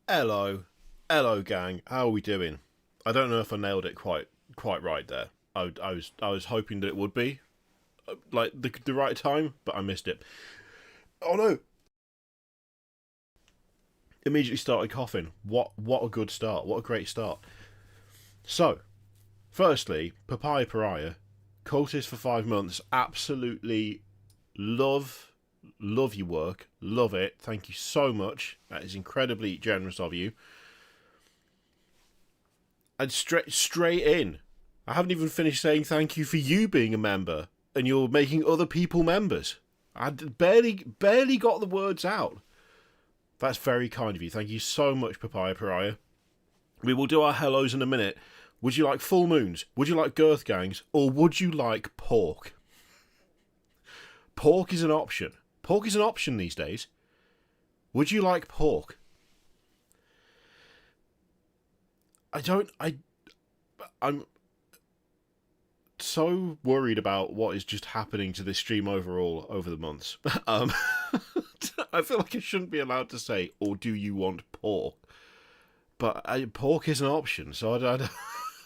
Hello, gang. How are we doing? I don't know if I nailed it quite right there. I was hoping that it would be like the right time, but I missed it. Oh no! Immediately started coughing. What a good start! What a great start. So, firstly, Papaya Pariah, cultist for 5 months. Absolutely love your work. Love it. Thank you so much. That is incredibly generous of you. And straight in. I haven't even finished saying thank you for you being a member, and you're making other people members. I barely got the words out. That's very kind of you. Thank you so much, Papaya Pariah. We will do our hellos in a minute. Would you like full moons? Would you like girth gangs? Or would you like pork? Pork is an option. Pork is an option these days. Would you like pork? I'm so worried about what is just happening to this stream overall over the months. I feel like I shouldn't be allowed to say, or do you want pork? But pork is an option, so I don't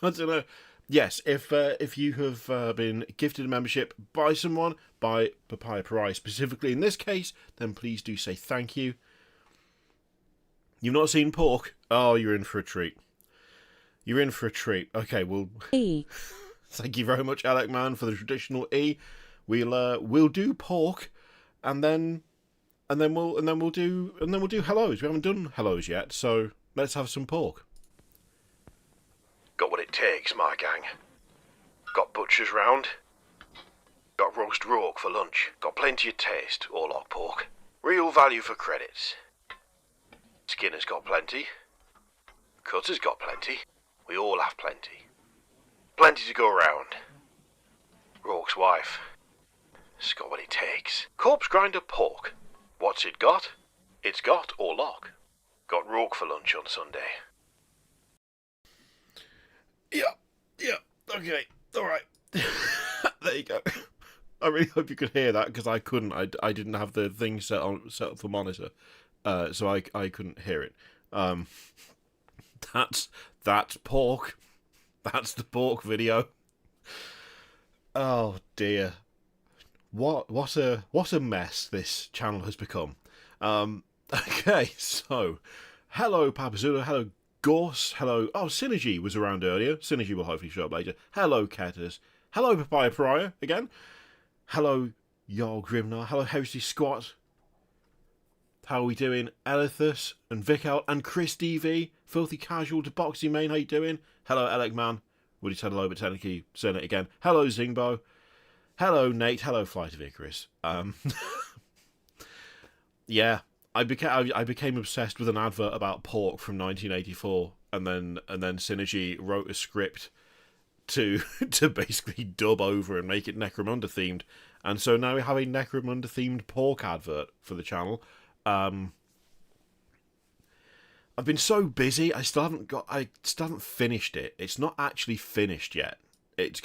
know. Yes, if you have been gifted a membership by someone, by Papaya Pariah specifically in this case, then please do say thank you. You've not seen pork? Oh, you're in for a treat. You're in for a treat. Okay, well, thank you very much, Alec Man, for the traditional E. We'll do pork, and then we'll do hellos. We haven't done hellos yet, so let's have some pork. Got what it takes, my gang. Got butchers round. Got roast rourke for lunch. Got plenty of taste, Orlock pork. Real value for credits. Skinner's got plenty. Cutter's got plenty. We all have plenty. Plenty to go around. Rourke's wife. It's got what it takes. Corpse grinder pork. What's it got? It's got Orlock. Got rourke for lunch on Sunday. Yeah, okay, alright. There you go. I really hope you could hear that, because I couldn't. I didn't have the thing set up for monitor, so I couldn't hear it. That's pork. That's the pork video. Oh dear. What a mess this channel has become. Okay, so hello Papazula, hello Gorse, hello. Oh, Synergy was around earlier. Synergy will hopefully show up later. Hello Ketters. Hello Papaya Pariah again. Hello Jarl Grimnar. Hello Heresy Squat. How are we doing? Elithus and Vical and Chris DV. Filthy Casual to Boxy Main. How you doing? Hello Alec Man. Would he said hello, but technically saying it again. Hello Zingbo. Hello Nate. Hello Flight of Icarus. Yeah, I became obsessed with an advert about pork from 1984, and then Synergy wrote a script to basically dub over and make it Necromunda themed, and so now we have a Necromunda themed pork advert for the channel. I've been so busy. I still haven't finished it. It's not actually finished yet. It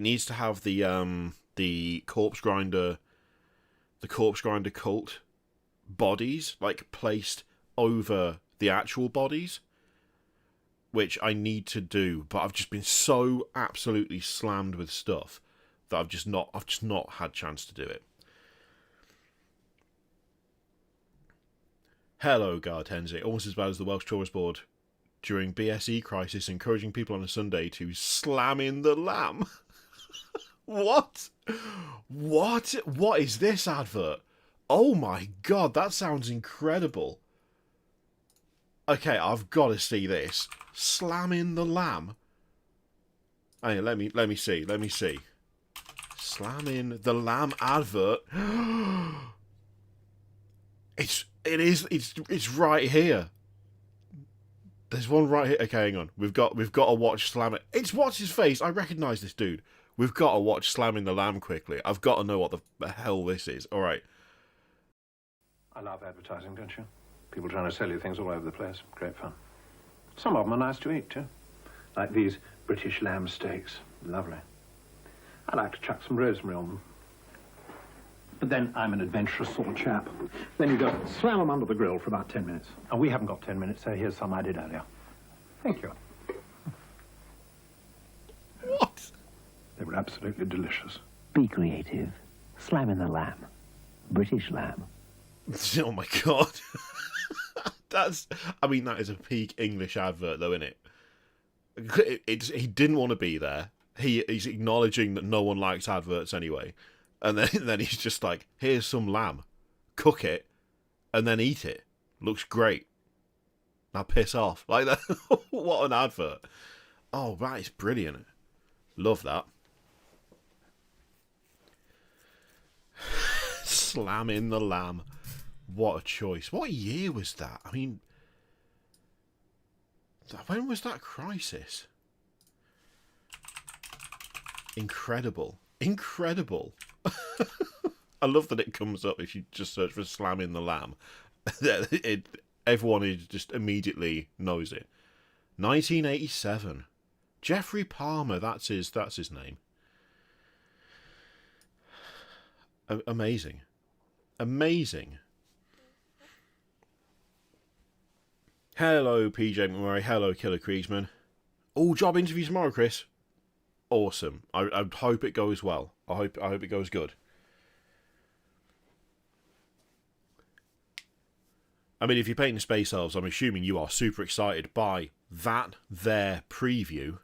needs to have the corpse grinder cult bodies like placed over the actual bodies, which I need to do, but I've just been so absolutely slammed with stuff that I've just not had chance to do it. Hello, Gartenze. Almost as bad as the Welsh Tourist Board during BSE crisis, encouraging people on a Sunday to slam in the lamb. What? What is this advert? Oh my god, that sounds incredible. Okay, I've got to see this. Slam in the lamb. Hey, let me see. Slam in the lamb advert. It's right here. There's one right here. Okay, hang on. We've got to watch Slam It. It's what's his face. I recognise this dude. We've got to watch Slamming the Lamb quickly. I've got to know what the hell this is. All right. I love advertising, don't you? People trying to sell you things all over the place. Great fun. Some of them are nice to eat, too. Like these British lamb steaks. Lovely. I like to chuck some rosemary on them. But then I'm an adventurous sort of chap. Then you just slam them under the grill for about 10 minutes. And we haven't got 10 minutes, so here's some I did earlier. Thank you. What? They were absolutely delicious. Be creative. Slamming the lamb. British lamb. Oh my god. That is a peak English advert though, isn't it? He didn't want to be there. He's acknowledging that no one likes adverts anyway. And then he's just like, here's some lamb. Cook it and then eat it. Looks great. Now piss off. Like that. What an advert. Oh, that is brilliant. Love that. Slamming the lamb. What a choice. What year was that? I mean, when was that Crisis? Incredible. Incredible. I love that it comes up if you just search for slamming the lamb. Everyone just immediately knows it. 1987. Jeffrey Palmer, that's his name. Amazing. Amazing. Hello, PJ McMurray. Hello, Killer Kriegsman. Oh, job interview tomorrow, Chris. Awesome. I hope it goes well. I hope it goes good. I mean, if you're painting Space Elves, I'm assuming you are super excited by their preview.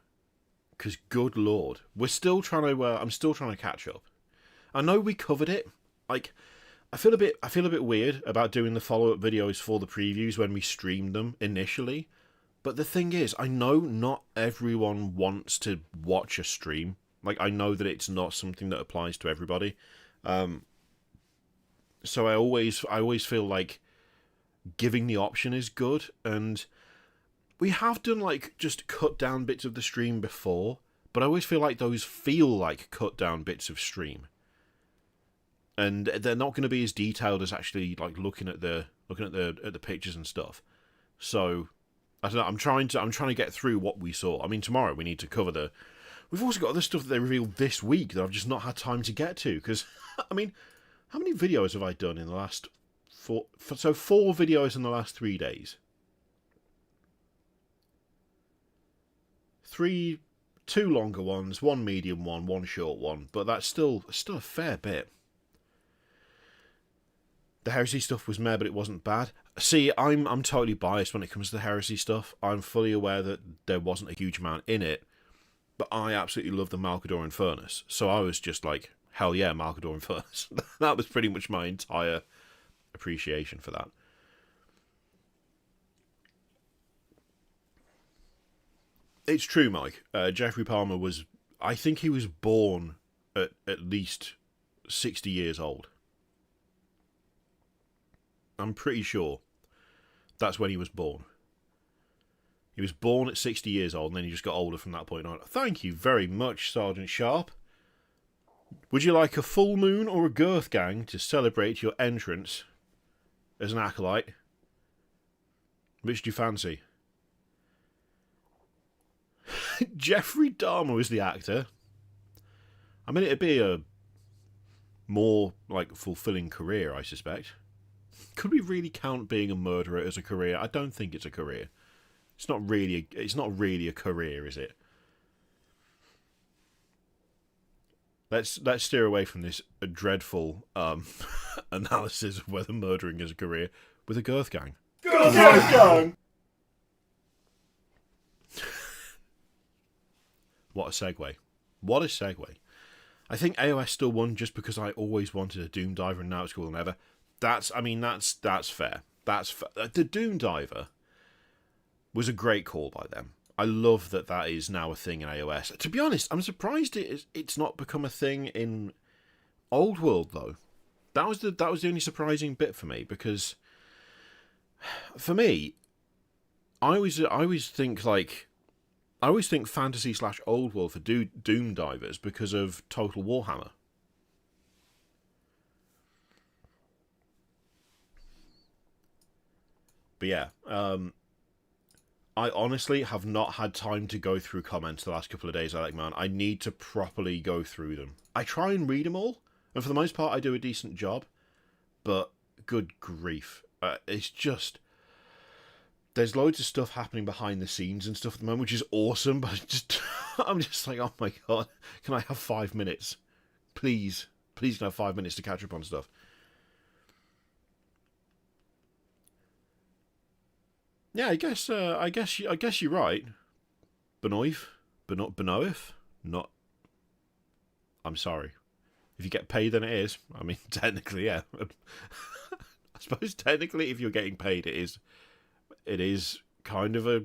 Because, good lord, I'm still trying to catch up. I know we covered it. Like, I feel a bit weird about doing the follow-up videos for the previews when we streamed them initially. But the thing is, I know not everyone wants to watch a stream. Like, I know that it's not something that applies to everybody. So I always feel like giving the option is good. And we have done, like, just cut down bits of the stream before. But I always feel like those feel like cut down bits of stream. And they're not going to be as detailed as actually, like, looking at the pictures and stuff. So I don't know. I'm trying to get through what we saw. I mean, tomorrow we need to cover We've also got other stuff that they revealed this week that I've just not had time to get to. Because, I mean, how many videos have I done in the last 4? So 4 videos in the last 3 days. 2 longer ones, 1 medium one, 1 short one. But that's still a fair bit. The heresy stuff was meh, but it wasn't bad. See, I'm totally biased when it comes to the heresy stuff. I'm fully aware that there wasn't a huge amount in it, but I absolutely love the Malcadoran Furnace. So I was just like, hell yeah, Malcadoran Furnace. That was pretty much my entire appreciation for that. It's true, Mike. Jeffrey Palmer I think he was born at least 60 years old. I'm pretty sure that's when he was born. He was born at 60 years old, and then he just got older from that point on. Thank you very much, Sergeant Sharp. Would you like a full moon or a girth gang to celebrate your entrance as an acolyte? Which do you fancy? Jeffrey Dahmer was the actor. I mean, it'd be a more, like, fulfilling career, I suspect. Could we really count being a murderer as a career? I don't think it's a career. It's not really a career, is it? Let's steer away from this dreadful analysis of whether murdering is a career with a girth gang. Girth gang! What a segue. What a segue. I think AOS still won just because I always wanted a Doom Diver and now it's cooler than ever. That's fair. That's fair. The Doom Diver was a great call by them. I love that is now a thing in AOS. To be honest, I'm surprised it's not become a thing in Old World though. That was the only surprising bit for me, because for me, I always think fantasy / Old World for Doom Divers because of Total Warhammer. But yeah, I honestly have not had time to go through comments the last couple of days. I need to properly go through them. I try and read them all, And for the most part, I do a decent job. But good grief. It's just... There's loads of stuff happening behind the scenes and stuff at the moment, which is awesome, but I'm just like, oh my god, can I have 5 minutes? Please. Please can I have 5 minutes to catch up on stuff. Yeah, I guess you're right. Benoif? Not... I'm sorry. If you get paid, then it is. I mean, technically, yeah. I suppose technically, if you're getting paid, it is kind of a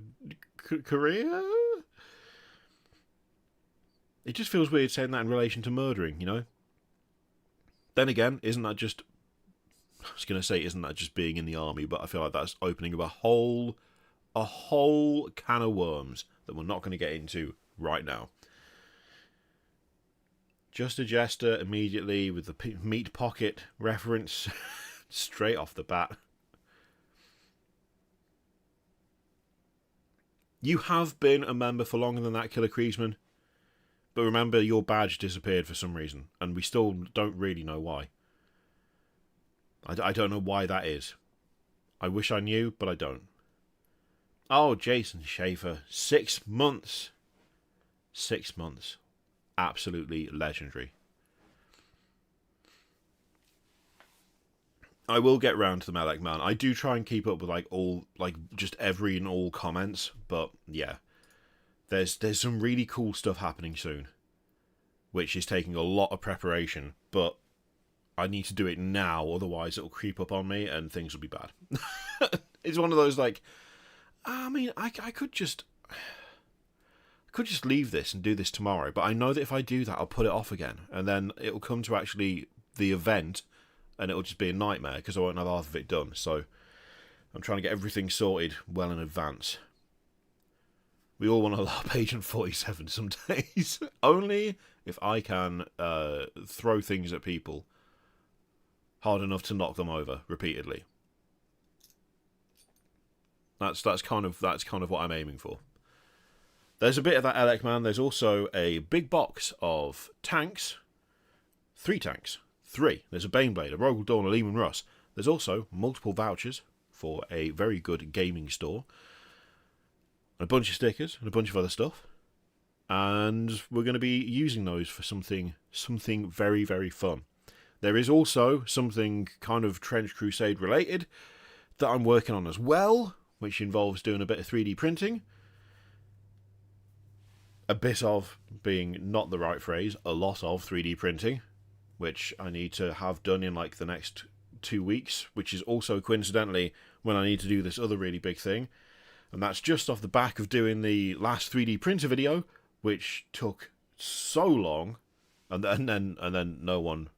career. It just feels weird saying that in relation to murdering, you know? Then again, isn't that just... I was going to say, isn't that just being in the army? But I feel like that's opening up a whole can of worms that we're not going to get into right now. Just a jester immediately with the meat pocket reference straight off the bat. You have been a member for longer than that, Killer Kriesman. But remember, your badge disappeared for some reason, and we still don't really know why. I don't know why that is. I wish I knew, but I don't. Oh, Jason Schaefer. 6 months. 6 months. Absolutely legendary. I will get round to the Melek Man. I do try and keep up with just every and all comments, but yeah. There's some really cool stuff happening soon, which is taking a lot of preparation, but I need to do it now, otherwise it'll creep up on me and things will be bad. It's one of those I mean, I could just leave this and do this tomorrow, but I know that if I do that, I'll put it off again, and then it'll come to actually the event, and it'll just be a nightmare because I won't have half of it done. So I'm trying to get everything sorted well in advance. We all want to LARP Agent 47 some days. Only if I can throw things at people hard enough to knock them over repeatedly. That's kind of what I'm aiming for. There's a bit of that Elec Man. There's also a big box of tanks. 3 tanks. 3. There's a Baneblade, a Rogel Dawn, a Lehman Russ. There's also multiple vouchers for a very good gaming store. A bunch of stickers and a bunch of other stuff. And we're going to be using those for something very, very fun. There is also something kind of Trench Crusade related that I'm working on as well, which involves doing a bit of 3D printing. A bit of being not the right phrase, a lot of 3D printing, which I need to have done in the next 2 weeks, which is also coincidentally when I need to do this other really big thing. And that's just off the back of doing the last 3D printer video, which took so long, and then no one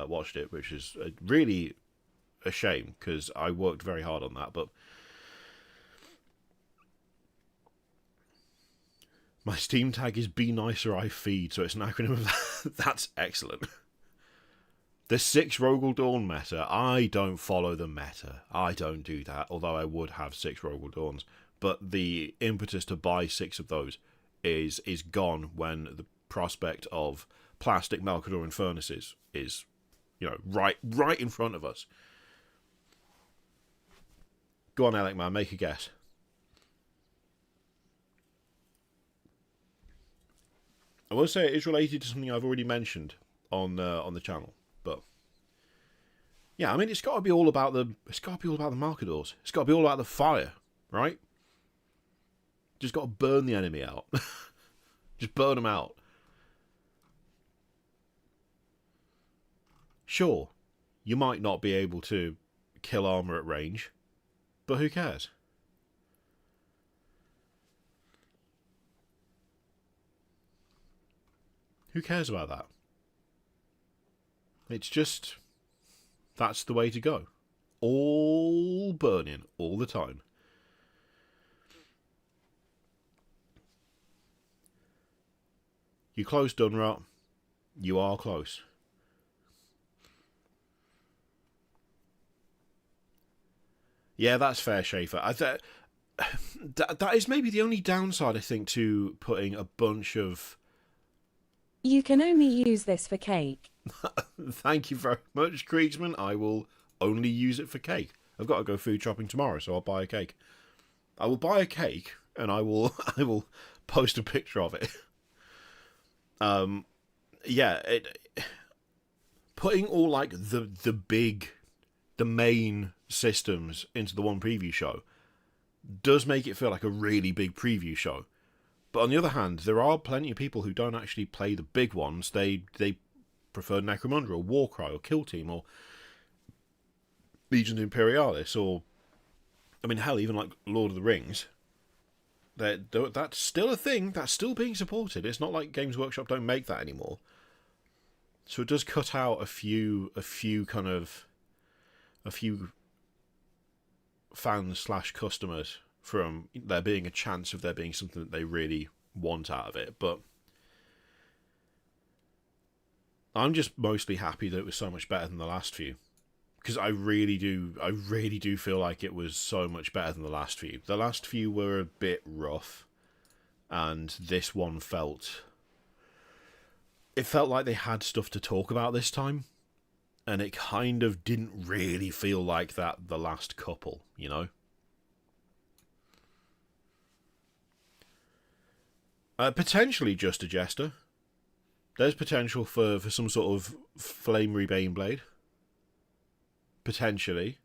watched it, which is really a shame because I worked very hard on that. But my Steam tag is Be Nicer I Feed, so it's an acronym of that. That's excellent. The 6 Rogel Dawn meta. I don't follow the meta. I don't do that, although I would have 6 Rogel Dawns. But the impetus to buy 6 of those is gone when the prospect of plastic Malcadoran furnaces is, right in front of us. Go on, Alec, man, make a guess. I will say it is related to something I've already mentioned on the channel. But yeah, I mean, it's got to be all about the Malcadors. It's got to be all about the fire, right? Just got to burn the enemy out. Just burn them out. Sure, you might not be able to kill armor at range, but who cares? Who cares about that? It's just, that's the way to go. All burning, all the time. You close, Dunrot. You are close. Yeah, that's fair, Schaefer. That is maybe the only downside, I think, to putting a bunch of... You can only use this for cake. Thank you very much, Kriegsman. I will only use it for cake. I've got to go food shopping tomorrow, so I'll buy a cake. I will buy a cake, and I will I will post a picture of it. Yeah, putting all like the main systems into the one preview show does make it feel like a really big preview show. But on the other hand, there are plenty of people who don't actually play the big ones. They prefer Necromunda or Warcry or Kill Team or Legion Imperialis or, I mean, hell, even like Lord of the Rings. That's still a thing. That's still being supported. It's not like Games Workshop don't make that anymore. So it does cut out a few fans/customers from there being a chance of there being something that they really want out of it. But I'm just mostly happy that it was so much better than the last few, because I really do feel like it was so much better than the last few. The last few were a bit rough, and this one felt like they had stuff to talk about this time, and it kind of didn't really feel like that the last couple, you know? Potentially just a Jester. There's potential for some sort of flamery Baneblade. Potentially.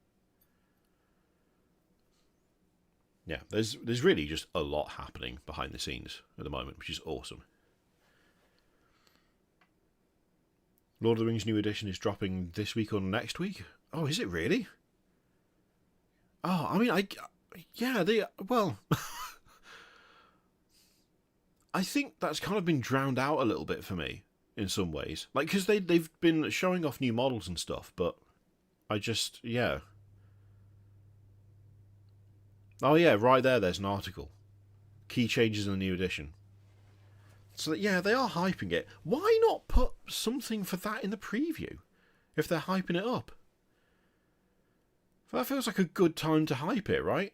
Yeah, there's really just a lot happening behind the scenes at the moment, which is awesome. Lord of the Rings New Edition is dropping this week or next week. Oh, is it really? Oh, I mean, well, I think that's kind of been drowned out a little bit for me in some ways. Like, because they've been showing off new models and stuff, but I just, yeah. Oh, yeah, right there's an article. Key changes in the new edition. So, yeah, they are hyping it. Why not put something for that in the preview if they're hyping it up? That feels like a good time to hype it, right?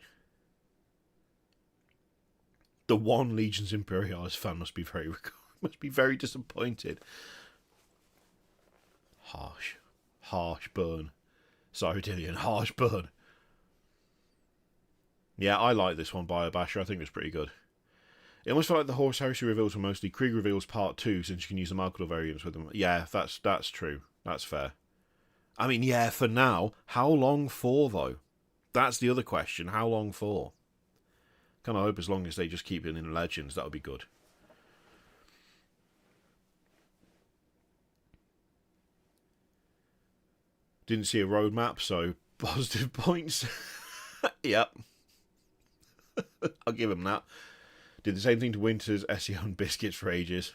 The one Legions Imperialis fan must be very disappointed. Harsh burn. Sorry, Dillian, harsh burn. Yeah, I like this one, Biobasher. I think it's pretty good. It almost felt like the Horus Heresy reveals were mostly Krieg reveals part 2, since you can use the Malkador variants with them. Yeah, that's true. That's fair. I mean, yeah, for now. How long for, though? That's the other question. How long for? Kind of hope as long as they just keep it in Legends, that would be good. Didn't see a roadmap, so positive points. Yep. I'll give him that. Did the same thing to Winter's SEO and Biscuits for ages.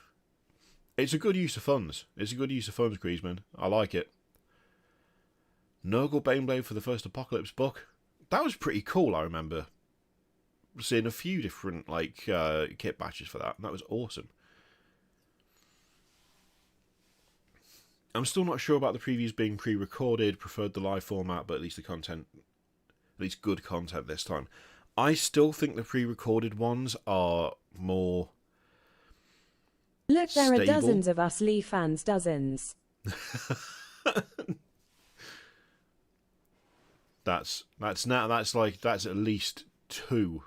It's a good use of funds. Griezmann. I like it. Nurgle Baneblade for the first Apocalypse book. That was pretty cool, I remember. Seeing a few different kit batches for that. That was awesome. I'm still not sure about the previews being pre-recorded. Preferred the live format, but at least good content this time. I still think the pre-recorded ones are more Look, there stable. are dozens of us Lee fans, dozens. That's at least 2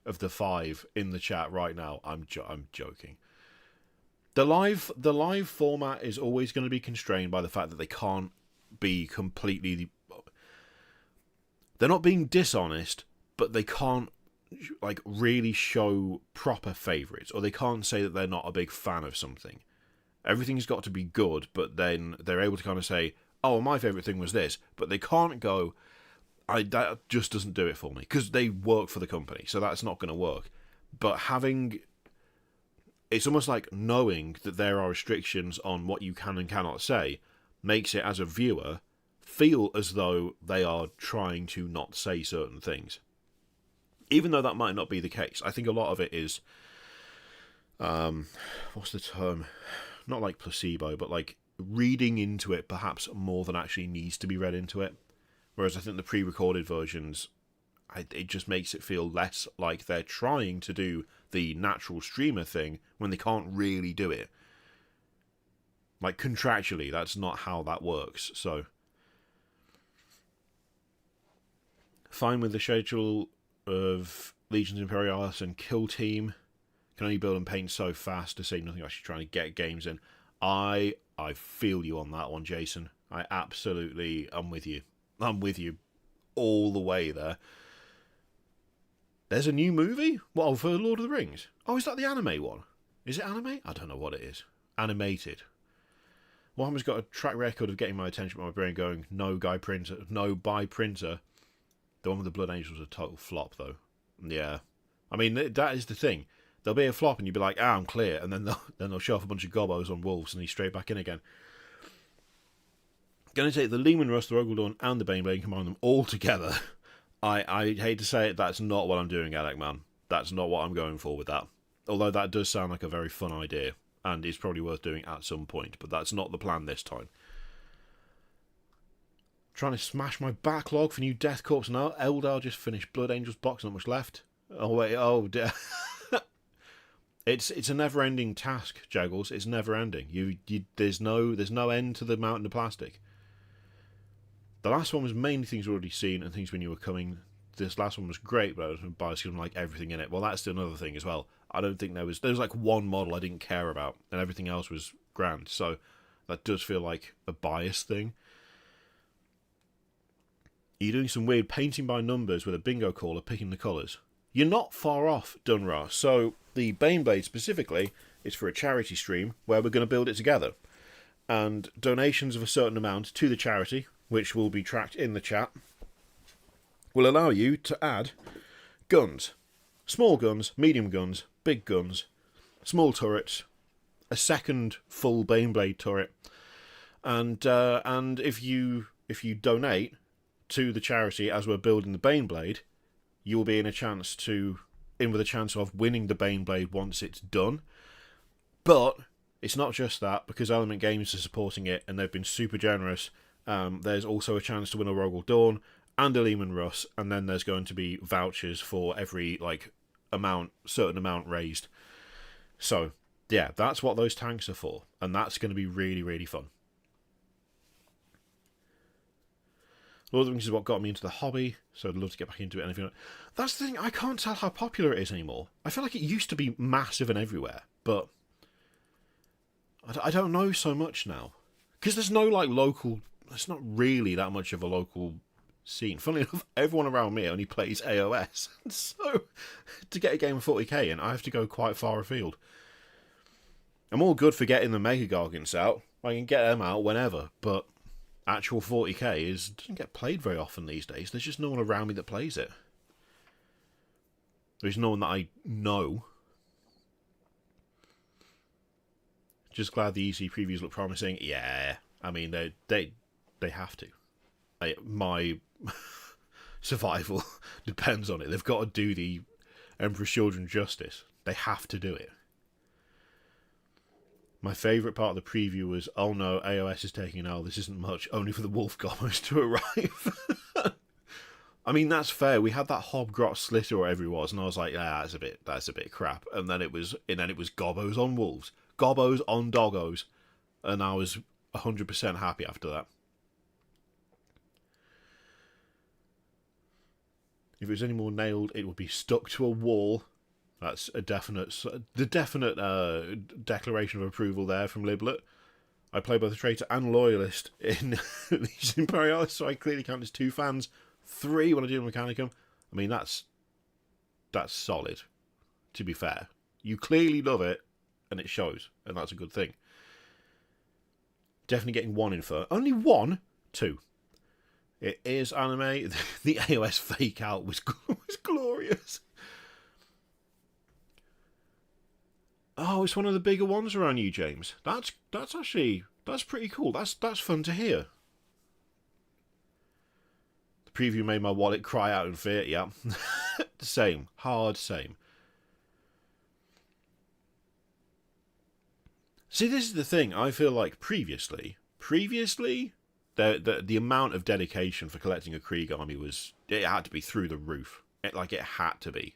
of the 5 in the chat right now. I'm joking. The live format is always going to be constrained by the fact that they can't be completely. They're not being dishonest, but they can't really show proper favourites, or they can't say that they're not a big fan of something. Everything's got to be good, but then they're able to kind of say, "Oh, my favourite thing was this," but they can't go, that just doesn't do it for me, because they work for the company, so that's not going to work. But it's almost like knowing that there are restrictions on what you can and cannot say makes it, as a viewer, feel as though they are trying to not say certain things. Even though that might not be the case. I think a lot of it is, what's the term? Not like placebo, but like reading into it perhaps more than actually needs to be read into it. Whereas I think the pre-recorded versions, it just makes it feel less like they're trying to do the natural streamer thing when they can't really do it. Like, contractually, that's not how that works. So, fine with the schedule of Legions Imperialis and Kill Team. Can only build and paint so fast, to say nothing of actually trying to get games in. I feel you on that one, Jason. I'm with you. I'm with you all the way there. There's a new movie? What, for Lord of the Rings? Oh, is that the anime one? Is it anime? I don't know what it is. Animated. Warhammer's got a track record of getting my attention, but my brain going, no by printer. The one with the Blood Angels was a total flop, though. Yeah. I mean, that is the thing. There'll be a flop and you'll be like, I'm clear. And then they'll show off a bunch of gobos on wolves and he's straight back in again. Going to take the Leman Russ, the Rogaldorn, and the Baneblade and combine them all together. I hate to say it, that's not what I'm doing, Alec, man. That's not what I'm going for with that. Although that does sound like a very fun idea. And it's probably worth doing at some point. But that's not the plan this time. Trying to smash my backlog for new Death Corps now. Eldar just finished Blood Angels box, not much left. Oh, wait, oh, dear. It's a never-ending task, Jaggles. It's never-ending. There's no end to the mountain of plastic. The last one was mainly things we've already seen and things we knew were coming. This last one was great, but I was biased because I like everything in it. Well, that's another thing as well. I don't think there was like one model I didn't care about, and everything else was grand. So that does feel like a bias thing. You're doing some weird painting by numbers with a bingo caller picking the colours. You're not far off, Dunra. So the Baneblade specifically is for a charity stream where we're going to build it together. And donations of a certain amount to the charity, which will be tracked in the chat, will allow you to add guns. Small guns, medium guns, big guns, small turrets, a second full Baneblade turret. And if you donate to the charity as we're building the Baneblade, you will be in with a chance of winning the Baneblade once it's done. But it's not just that, because Element Games are supporting it and they've been super generous. There's also a chance to win a Rogel Dawn and a Lehman Russ, and then there's going to be vouchers for every certain amount raised. So yeah, that's what those tanks are for, and that's going to be really, really fun. Lord of the Rings is what got me into the hobby, so I'd love to get back into it. Anything like. That's the thing, I can't tell how popular it is anymore. I feel like it used to be massive and everywhere, but I don't know so much now. Because there's no local, there's not really that much of a local scene. Funnily enough, everyone around me only plays AOS. So to get a game of 40k in, I have to go quite far afield. I'm all good for getting the Mega Gargants out. I can get them out whenever, but actual 40k doesn't get played very often these days. There's just no one around me that plays it. There's no one that I know. Just glad the EC previews look promising. Yeah, I mean they have to. My survival depends on it. They've got to do the Emperor's Children justice. They have to do it. My favourite part of the preview was, oh no, AOS is taking an L. This isn't much, only for the Wolf Goblins to arrive. I mean, that's fair. We had that Hobgrot Slitter or whatever it was, and I was like, yeah, that's a bit crap. And then it was Gobbos on Wolves, Gobbos on Doggos, and I was 100% happy after that. If it was any more nailed, it would be stuck to a wall. That's the definite declaration of approval there from Liblet. I play both a traitor and loyalist in these Imperialists, so I clearly count as 2 fans. 3 when I do Mechanicum. I mean, that's solid, to be fair. You clearly love it, and it shows, and that's a good thing. Definitely getting 1 Infer. Only 1? 2. It is anime. The AOS fake out was glorious. Oh, it's one of the bigger ones around you, James. That's pretty cool. That's fun to hear. The preview made my wallet cry out in fear. Yeah, same, hard same. See, this is the thing. I feel like previously, the amount of dedication for collecting a Krieg army it had to be through the roof. It had to be,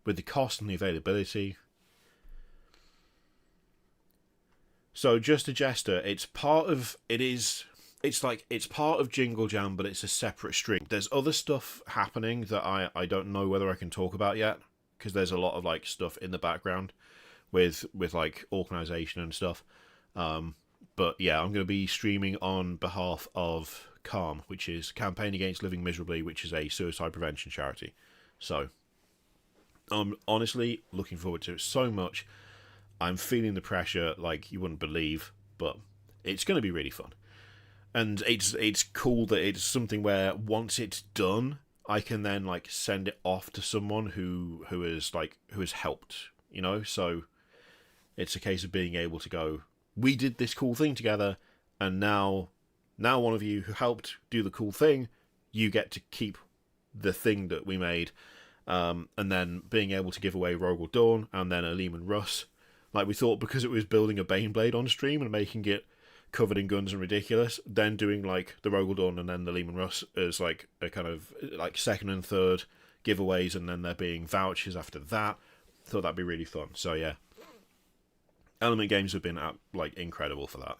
with the cost and the availability. So Just a Jester, it's part of it's part of Jingle Jam, but it's a separate stream. There's other stuff happening that I don't know whether I can talk about yet, because there's a lot of like stuff in the background with like organization and stuff. But yeah, I'm going to be streaming on behalf of CALM, which is Campaign Against Living Miserably, which is a suicide prevention charity. So I'm honestly looking forward to it so much. I'm feeling the pressure like you wouldn't believe, but it's going to be really fun. And it's cool that it's something where once it's done, I can then like send it off to someone who has helped, you know? So it's a case of being able to go, we did this cool thing together, and now one of you who helped do the cool thing, you get to keep the thing that we made. And then being able to give away Rogel Dawn and then a Lehman Russ. Like we thought, because it was building a Baneblade on stream and making it covered in guns and ridiculous, then doing like the Rogel Dawn and then the Lehman Russ as like a kind of like second and third giveaways, and then there being vouchers after that. Thought that'd be really fun. So yeah, Element Games have been like incredible for that.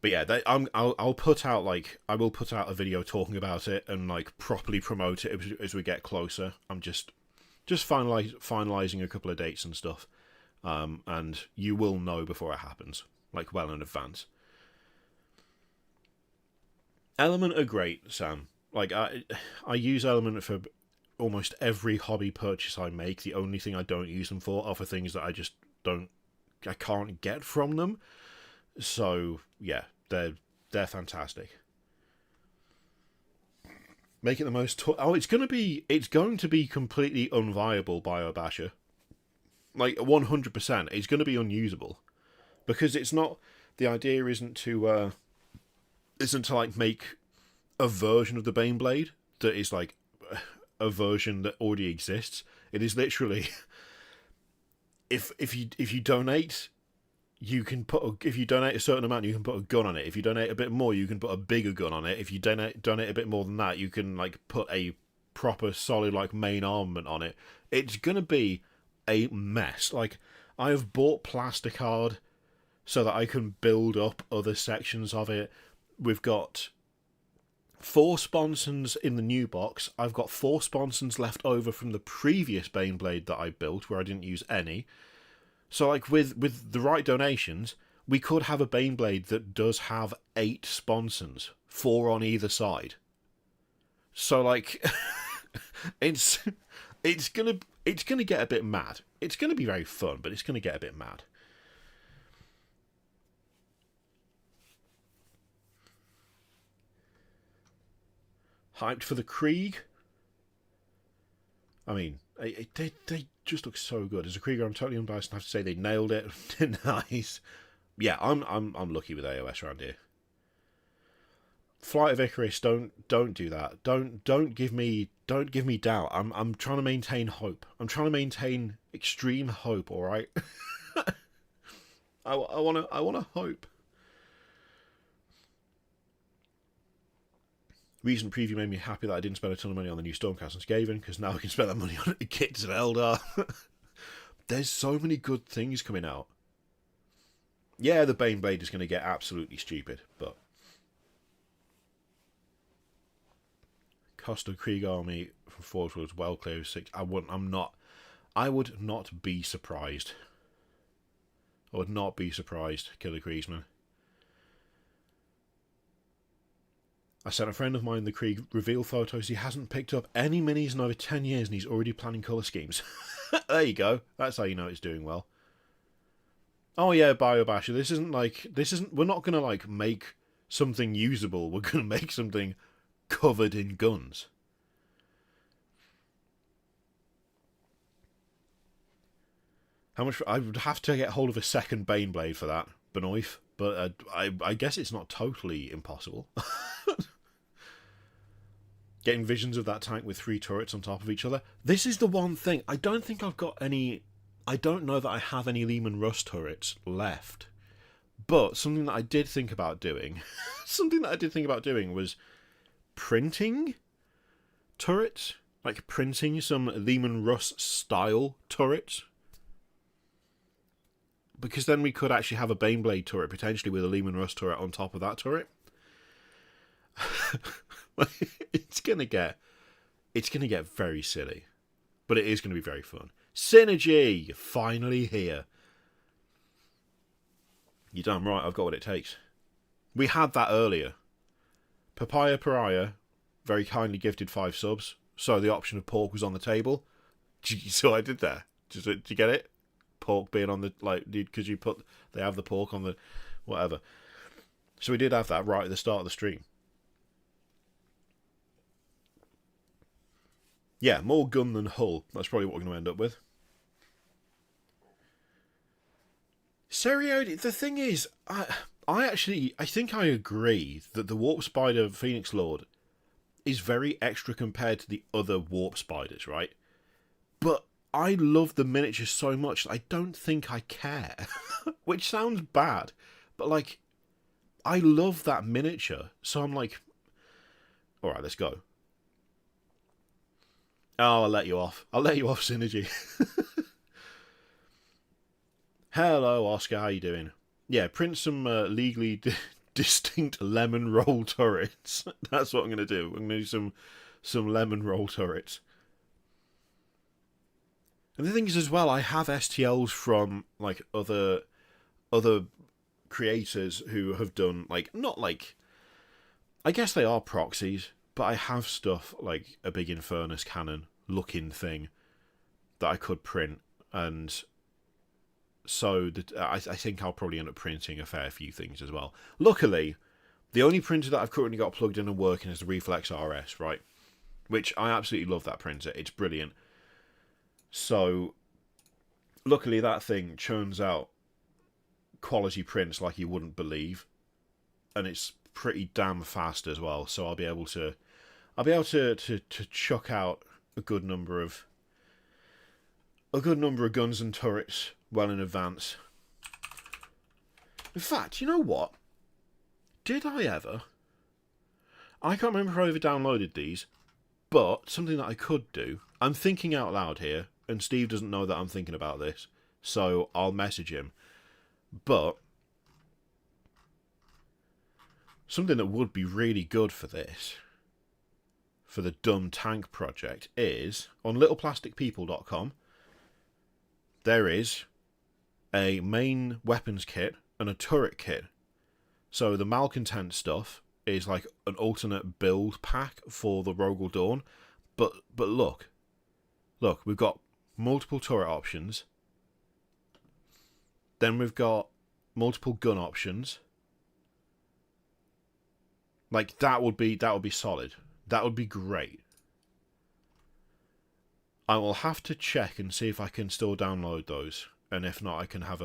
But yeah, I'll put out I will put out a video talking about it and like properly promote it as we get closer. I'm just finalizing a couple of dates and stuff, and you will know before it happens, like well in advance. Element are great, Sam. Like I use Element for almost every hobby purchase I make. The only thing I don't use them for are for things that I can't get from them. So yeah, they're fantastic. Make it the most. It's going to be completely unviable BioBasher. Like 100%, it's going to be unusable because it's not. The idea isn't to like make a version of the Baneblade that is like a version that already exists. It is literally if you donate, you can if you donate a certain amount, you can put a gun on it. If you donate a bit more, you can put a bigger gun on it. If you donate a bit more than that, you can like put a proper solid like main armament on it. It's gonna be a mess. Like I have bought plasticard so that I can build up other sections of it. We've got 4 sponsons in the new box. I've got 4 sponsons left over from the previous Baneblade that I built where I didn't use any. So like with the right donations, we could have a Baneblade that does have 8 sponsons, 4 on either side. So like it's gonna get a bit mad. It's gonna be very fun, but it's gonna get a bit mad. Hyped for the Krieg. I mean, they just look so good. As a Krieger, I'm totally unbiased and have to say they nailed it. Nice. Yeah, I'm lucky with AOS around here. Flight of Icarus, don't do that. Don't give me doubt. I'm trying to maintain hope. I'm trying to maintain extreme hope. All right. I wanna hope. Recent preview made me happy that I didn't spend a ton of money on the new Stormcast and Skaven, because now I can spend that money on kits and Eldar. There's so many good things coming out. Yeah, the Baneblade is going to get absolutely stupid, but cost of Krieg army from Forge was well clear of 6. I would not be surprised. I would not be surprised, Killer Kriegsman. I sent a friend of mine the Krieg reveal photos. He hasn't picked up any minis in over 10 years and he's already planning colour schemes. There you go. That's how you know it's doing well. Oh yeah, BioBasher. We're not going to like make something usable. We're going to make something covered in guns. How much? I would have to get hold of a second Baneblade for that, Benoif. But I guess it's not totally impossible. Getting visions of that tank with 3 turrets on top of each other. This is the one thing. I don't think I've got any. I don't know that I have any Lehman Russ turrets left. But something that I did think about doing. Was printing turrets. Like printing some Lehman Russ style turrets. because then we could actually have a Baneblade turret potentially with a Lehman Russ turret on top of that turret. It's gonna get very silly, but it is gonna be very fun. Synergy, you're finally here. You're damn right, I've got what it takes. We had that earlier. Papaya Pariah very kindly gifted 5 subs, so the option of pork was on the table. So I did there. Did you get it? Pork being on the, like, because they have the pork on the, whatever. So we did have that right at the start of the stream. Yeah, more gun than hull. That's probably what we're going to end up with. Seriody, the thing is, I think I agree that the Warp Spider Phoenix Lord is very extra compared to the other Warp Spiders, right? But I love the miniatures so much that I don't think I care. Which sounds bad, but, like, I love that miniature, so I'm like, alright, let's go. Oh, I'll let you off. I'll let you off, Synergy. Hello, Oscar. How you doing? Yeah, print some legally distinct lemon roll turrets. That's what I'm going to do. I'm going to do some lemon roll turrets. And the thing is, as well, I have STLs from, like, other creators who have done, like, not like, I guess they are proxies, but I have stuff like a big Infernus cannon looking thing that I could print, and so I think I'll probably end up printing a fair few things as well. Luckily, the only printer that I've currently got plugged in and working is the Reflex RS, right? Which I absolutely love that printer. It's brilliant. So, luckily that thing churns out quality prints like you wouldn't believe, and it's pretty damn fast as well. So I'll be able to chuck out a good number of guns and turrets well in advance. In fact, you know what? Did I ever? I can't remember if I ever downloaded these, but something that I could do. I'm thinking out loud here, and Steve doesn't know that I'm thinking about this, so I'll message him. But something that would be really good for this, for the Dumb Tank project, is on littleplasticpeople.com. There is a main weapons kit and a turret kit. So the Malcontent stuff is like an alternate build pack for the Rogel Dawn. But look, we've got multiple turret options. Then we've got multiple gun options. Like, that would be solid. That would be great. I will have to check and see if I can still download those. And if not, I can have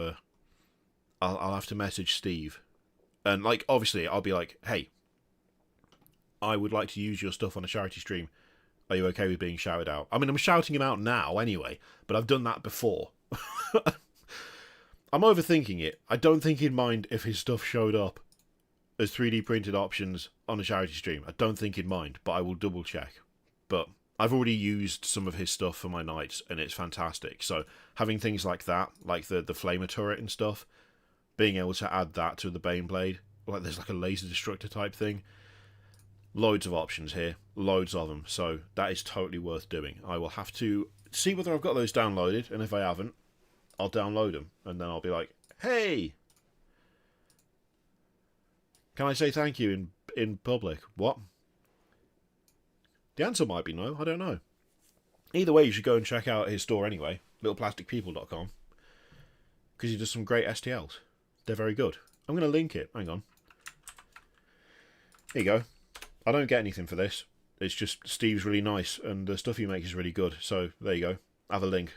I'll have to message Steve. And, like, obviously, I'll be like, hey, I would like to use your stuff on a charity stream. Are you okay with being shouted out? I mean, I'm shouting him out now anyway, but I've done that before. I'm overthinking it. I don't think he'd mind if his stuff showed up as 3D printed options on a charity stream. I don't think he'd mind, but I will double check. But I've already used some of his stuff for my knights, and it's fantastic. So having things like that, like the flamer turret and stuff, being able to add that to the Baneblade, like there's like a laser destructor type thing. Loads of options here, loads of them. So that is totally worth doing. I will have to see whether I've got those downloaded, and if I haven't, I'll download them, and then I'll be like, hey, can I say thank you in public? What? The answer might be no, I don't know. Either way, you should go and check out his store anyway, littleplasticpeople.com, because he does some great STLs. They're very good. I'm going to link it. Hang on. Here you go. I don't get anything for this. It's just Steve's really nice, and the stuff he makes is really good. So, there you go. Have a link.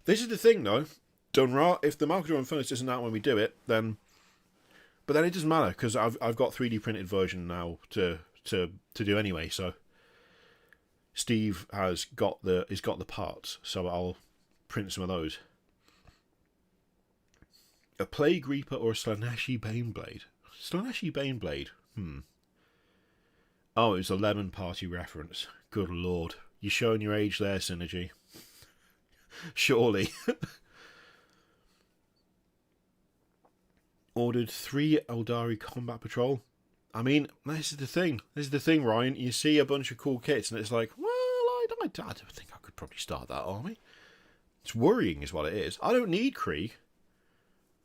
This is the thing, though. If the Malcador Infernus isn't out when we do it, then... But then it doesn't matter, because I've got 3D printed version now to do anyway, so... Steve has got the parts, so I'll print some of those. A Plague Reaper or a Slaneshi Baneblade? Slaneshi Baneblade? Oh, it was a Lemon Party reference. Good lord. You're showing your age there, Synergy. Surely. Ordered 3 Eldari Combat Patrol. I mean, this is the thing. This is the thing, Ryan. You see a bunch of cool kits, and it's like, well, I don't think I could probably start that army. It's worrying is what it is. I don't need Krieg.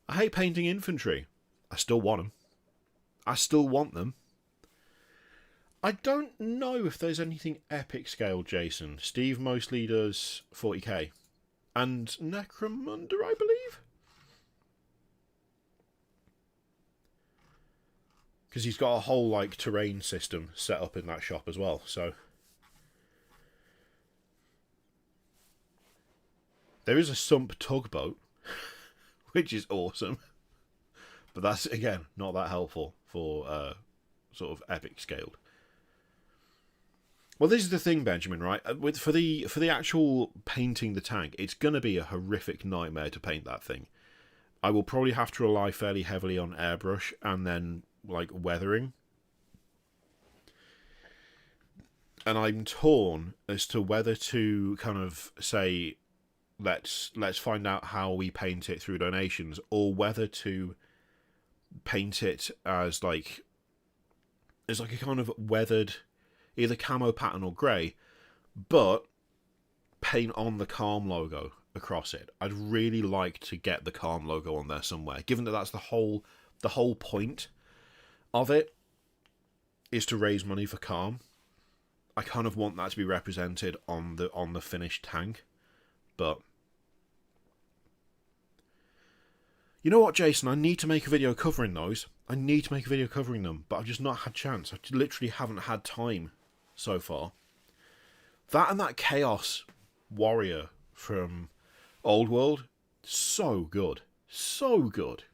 I hate painting infantry. I still want them. I still want them. I don't know if there's anything epic scale, Jason. Steve mostly does 40k. And Necromunda, I believe? Because he's got a whole, like, terrain system set up in that shop as well, so... There is a sump tugboat, which is awesome. But that's, again, not that helpful for sort of epic scaled. Well, this is the thing, Benjamin, right? For the actual painting the tank, it's going to be a horrific nightmare to paint that thing. I will probably have to rely fairly heavily on airbrush and then, like, weathering. And I'm torn as to whether to kind of say, let's find out how we paint it through donations, or whether to paint it as like a kind of weathered, either camo pattern or grey, but paint on the Calm logo across it. I'd really like to get the Calm logo on there somewhere, given that that's the whole point of it, is to raise money for Calm. I kind of want that to be represented on the finished tank. But you know what, Jason? I need to make a video covering those. I need to make a video covering them, but I've just not had chance. I literally haven't had time so far. That and that Chaos Warrior from Old World, so good. So good.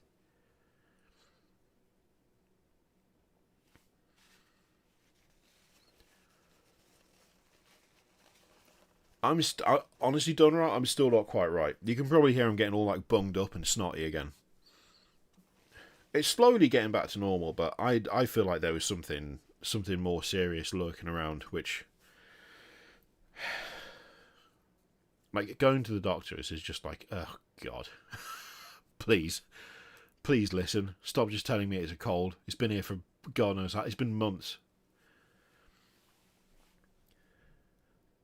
Honestly, Donra, I'm still not quite right. You can probably hear I'm getting all like bunged up and snotty again. It's slowly getting back to normal, but I feel like there was something more serious lurking around, which, like, going to the doctors is just like, oh God, please listen. Stop just telling me it's a cold. It's been here for God knows how. It's been months.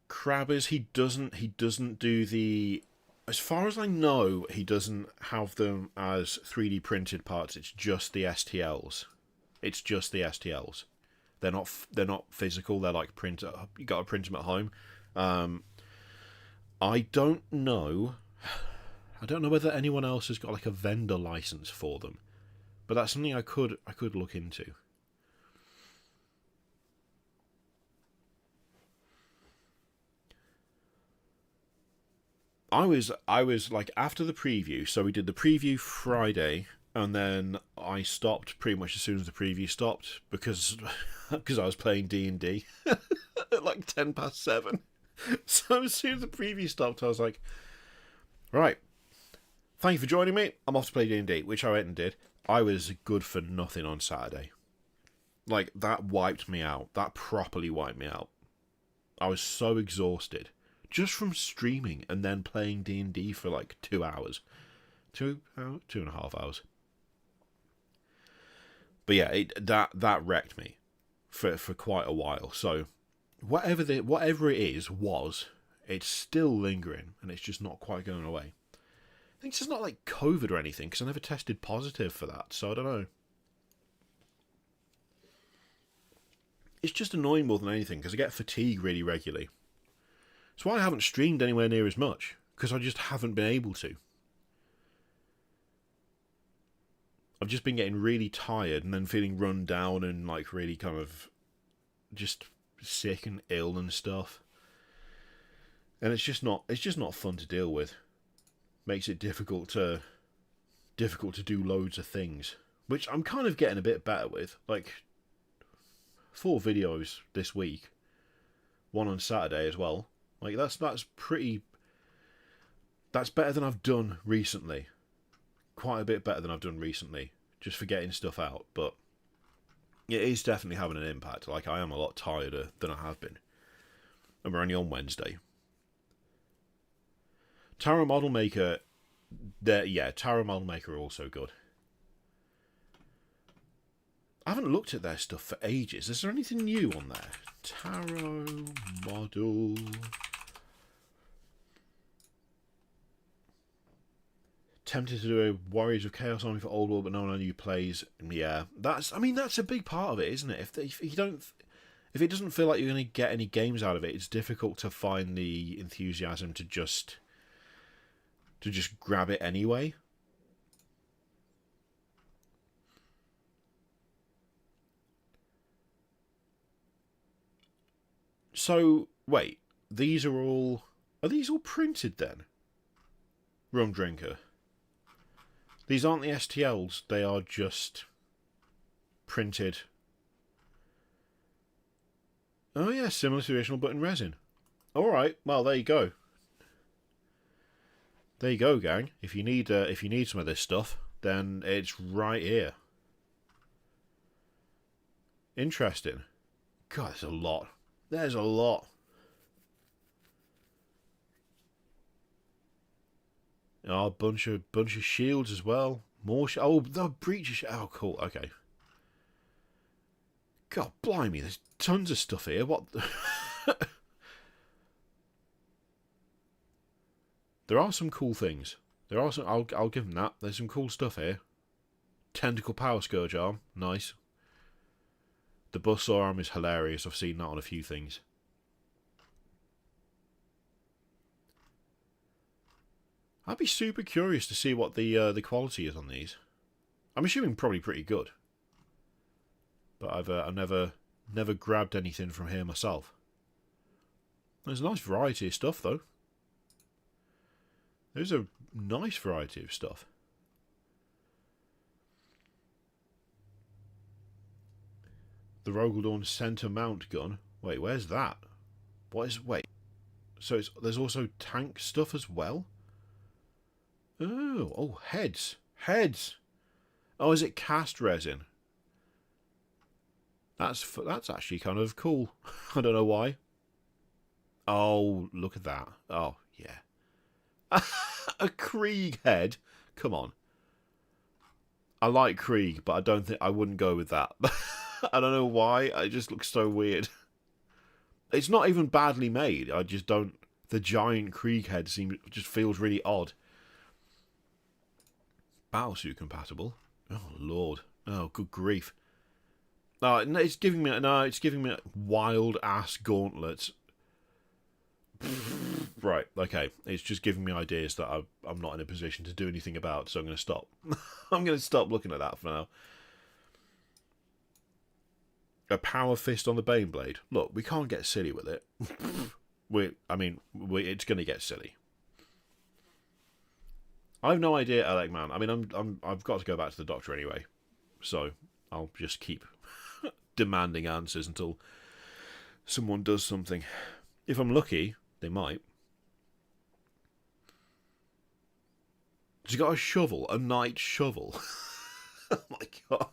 Crabbers, he doesn't do the, as far as I know, he doesn't have them as 3D printed parts. It's just the STLs. It's just the STLs. They're not physical. They're like print. You got to print them at home. I don't know whether anyone else has got like a vendor license for them, but that's something I could look into. I was like, after the preview, so we did the preview Friday, and then I stopped pretty much as soon as the preview stopped because I was playing D&D at like 7:10. So as soon as the preview stopped, I was like, right, thank you for joining me. I'm off to play D&D, which I went and did. I was good for nothing on Saturday. Like, that wiped me out. That properly wiped me out. I was so exhausted. Just from streaming and then playing D&D for like 2 hours. 2.5 hours. But yeah, that wrecked me for quite a while. So whatever it is, it's still lingering and it's just not quite going away. I think it's just not like COVID or anything, because I never tested positive for that, so I don't know. It's just annoying more than anything, because I get fatigue really regularly. That's why I haven't streamed anywhere near as much, because I just haven't been able to. I've just been getting really tired and then feeling run down and like really kind of just sick and ill and stuff. And it's just not fun to deal with. Makes it difficult to do loads of things, which I'm kind of getting a bit better with. Like 4 videos this week, 1 on Saturday as well. Like that's better than I've done recently. Quite a bit better than I've done recently, just for getting stuff out. But it is definitely having an impact. Like, I am a lot tireder than I have been. And we're only on Wednesday. Taro Modelmaker, Taro Modelmaker are also good. I haven't looked at their stuff for ages. Is there anything new on there? Taro Model. Tempted to do a Warriors of Chaos army for Old World, but no one knew plays. Yeah, that's a big part of it, isn't it? If it doesn't feel like you're going to get any games out of it, it's difficult to find the enthusiasm to just grab it anyway. So wait, are these all printed then? Rum Drinker. These aren't the STLs, they are just printed. Oh yeah, similar to the original but in resin. Alright, well there you go. There you go, gang. If you need some of this stuff, then it's right here. Interesting. God, there's a lot. There's a lot. Oh, a bunch of shields as well. More the breach. Oh, cool. Okay. God, blimey! There's tons of stuff here. What? There are some cool things. There are some. I'll give them that. There's some cool stuff here. Tentacle Power Scourge arm, nice. The Buzzsaw arm is hilarious. I've seen that on a few things. I'd be super curious to see what the quality is on these. I'm assuming probably pretty good. But I've never grabbed anything from here myself. There's a nice variety of stuff though. There's a nice variety of stuff. The Rogaldorn Center Mount gun. Wait, where's that? Wait. So there's also tank stuff as well? Oh, heads. Heads! Oh, is it cast resin? That's actually kind of cool. I don't know why. Oh, look at that. Oh, yeah. A Krieg head? Come on. I like Krieg, but I wouldn't go with that. I don't know why. It just looks so weird. It's not even badly made. I just don't. The giant Krieg head just feels really odd. Battlesuit compatible. Oh lord. Oh good grief. No, it's giving me wild ass gauntlets. Right. Okay. It's just giving me ideas that I'm not in a position to do anything about. So I'm going to stop. I'm going to stop looking at that for now. A power fist on the Baneblade. Look, we can't get silly with it. It's going to get silly. I have no idea, Alec, man. I mean, I've got to go back to the doctor anyway, so I'll just keep demanding answers until someone does something. If I'm lucky, they might. Has he got a shovel? A night shovel? Oh my god.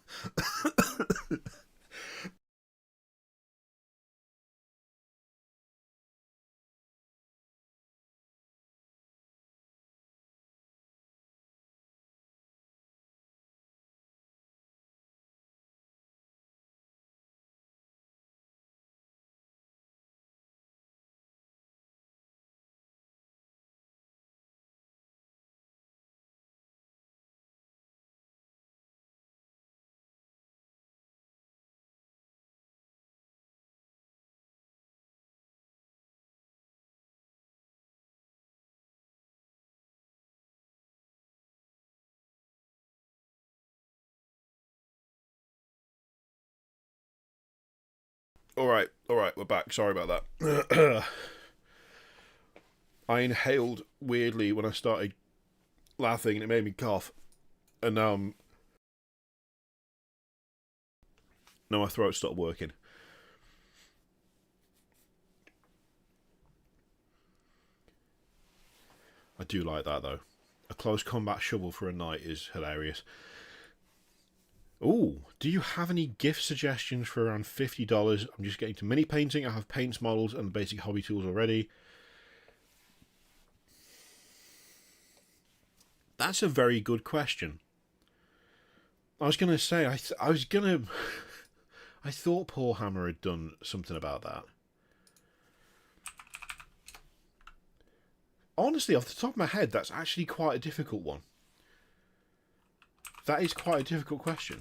Alright, we're back. Sorry about that. I inhaled weirdly when I started laughing and it made me cough. And now my throat stopped working. I do like that though. A close combat shovel for a night is hilarious. Ooh, do you have any gift suggestions for around $50? I'm just getting to mini painting. I have paints, models, and the basic hobby tools already. That's a very good question. I was going to say, I thought Poor Hammer had done something about that. Honestly, off the top of my head, that's actually quite a difficult one. That is quite a difficult question.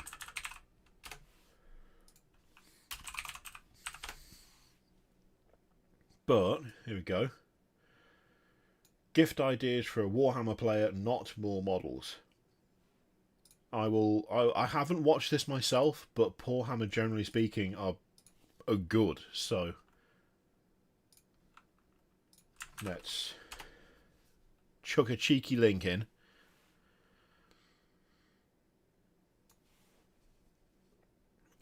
But, here we go. Gift ideas for a Warhammer player, not more models. I haven't watched this myself, but Poor Hammer, generally speaking, are good. So, let's chuck a cheeky link in.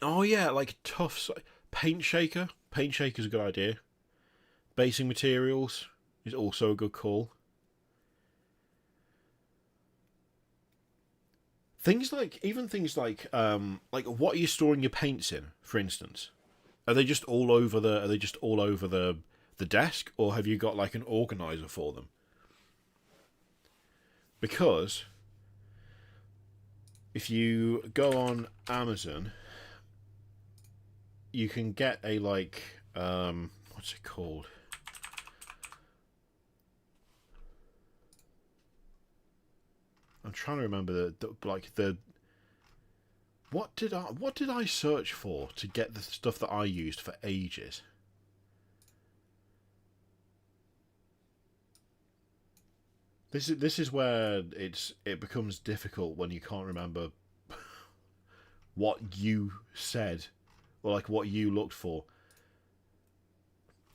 Oh yeah, like tough paint shaker. Paint shaker's a good idea. Basing materials is also a good call. Things like what are you storing your paints in, for instance? Are they just all over the desk, or have you got like an organizer for them? Because if you go on Amazon, you can get a what's it called? I'm trying to remember what did I search for to get the stuff that I used for ages? This is where it becomes difficult when you can't remember what you said or like what you looked for.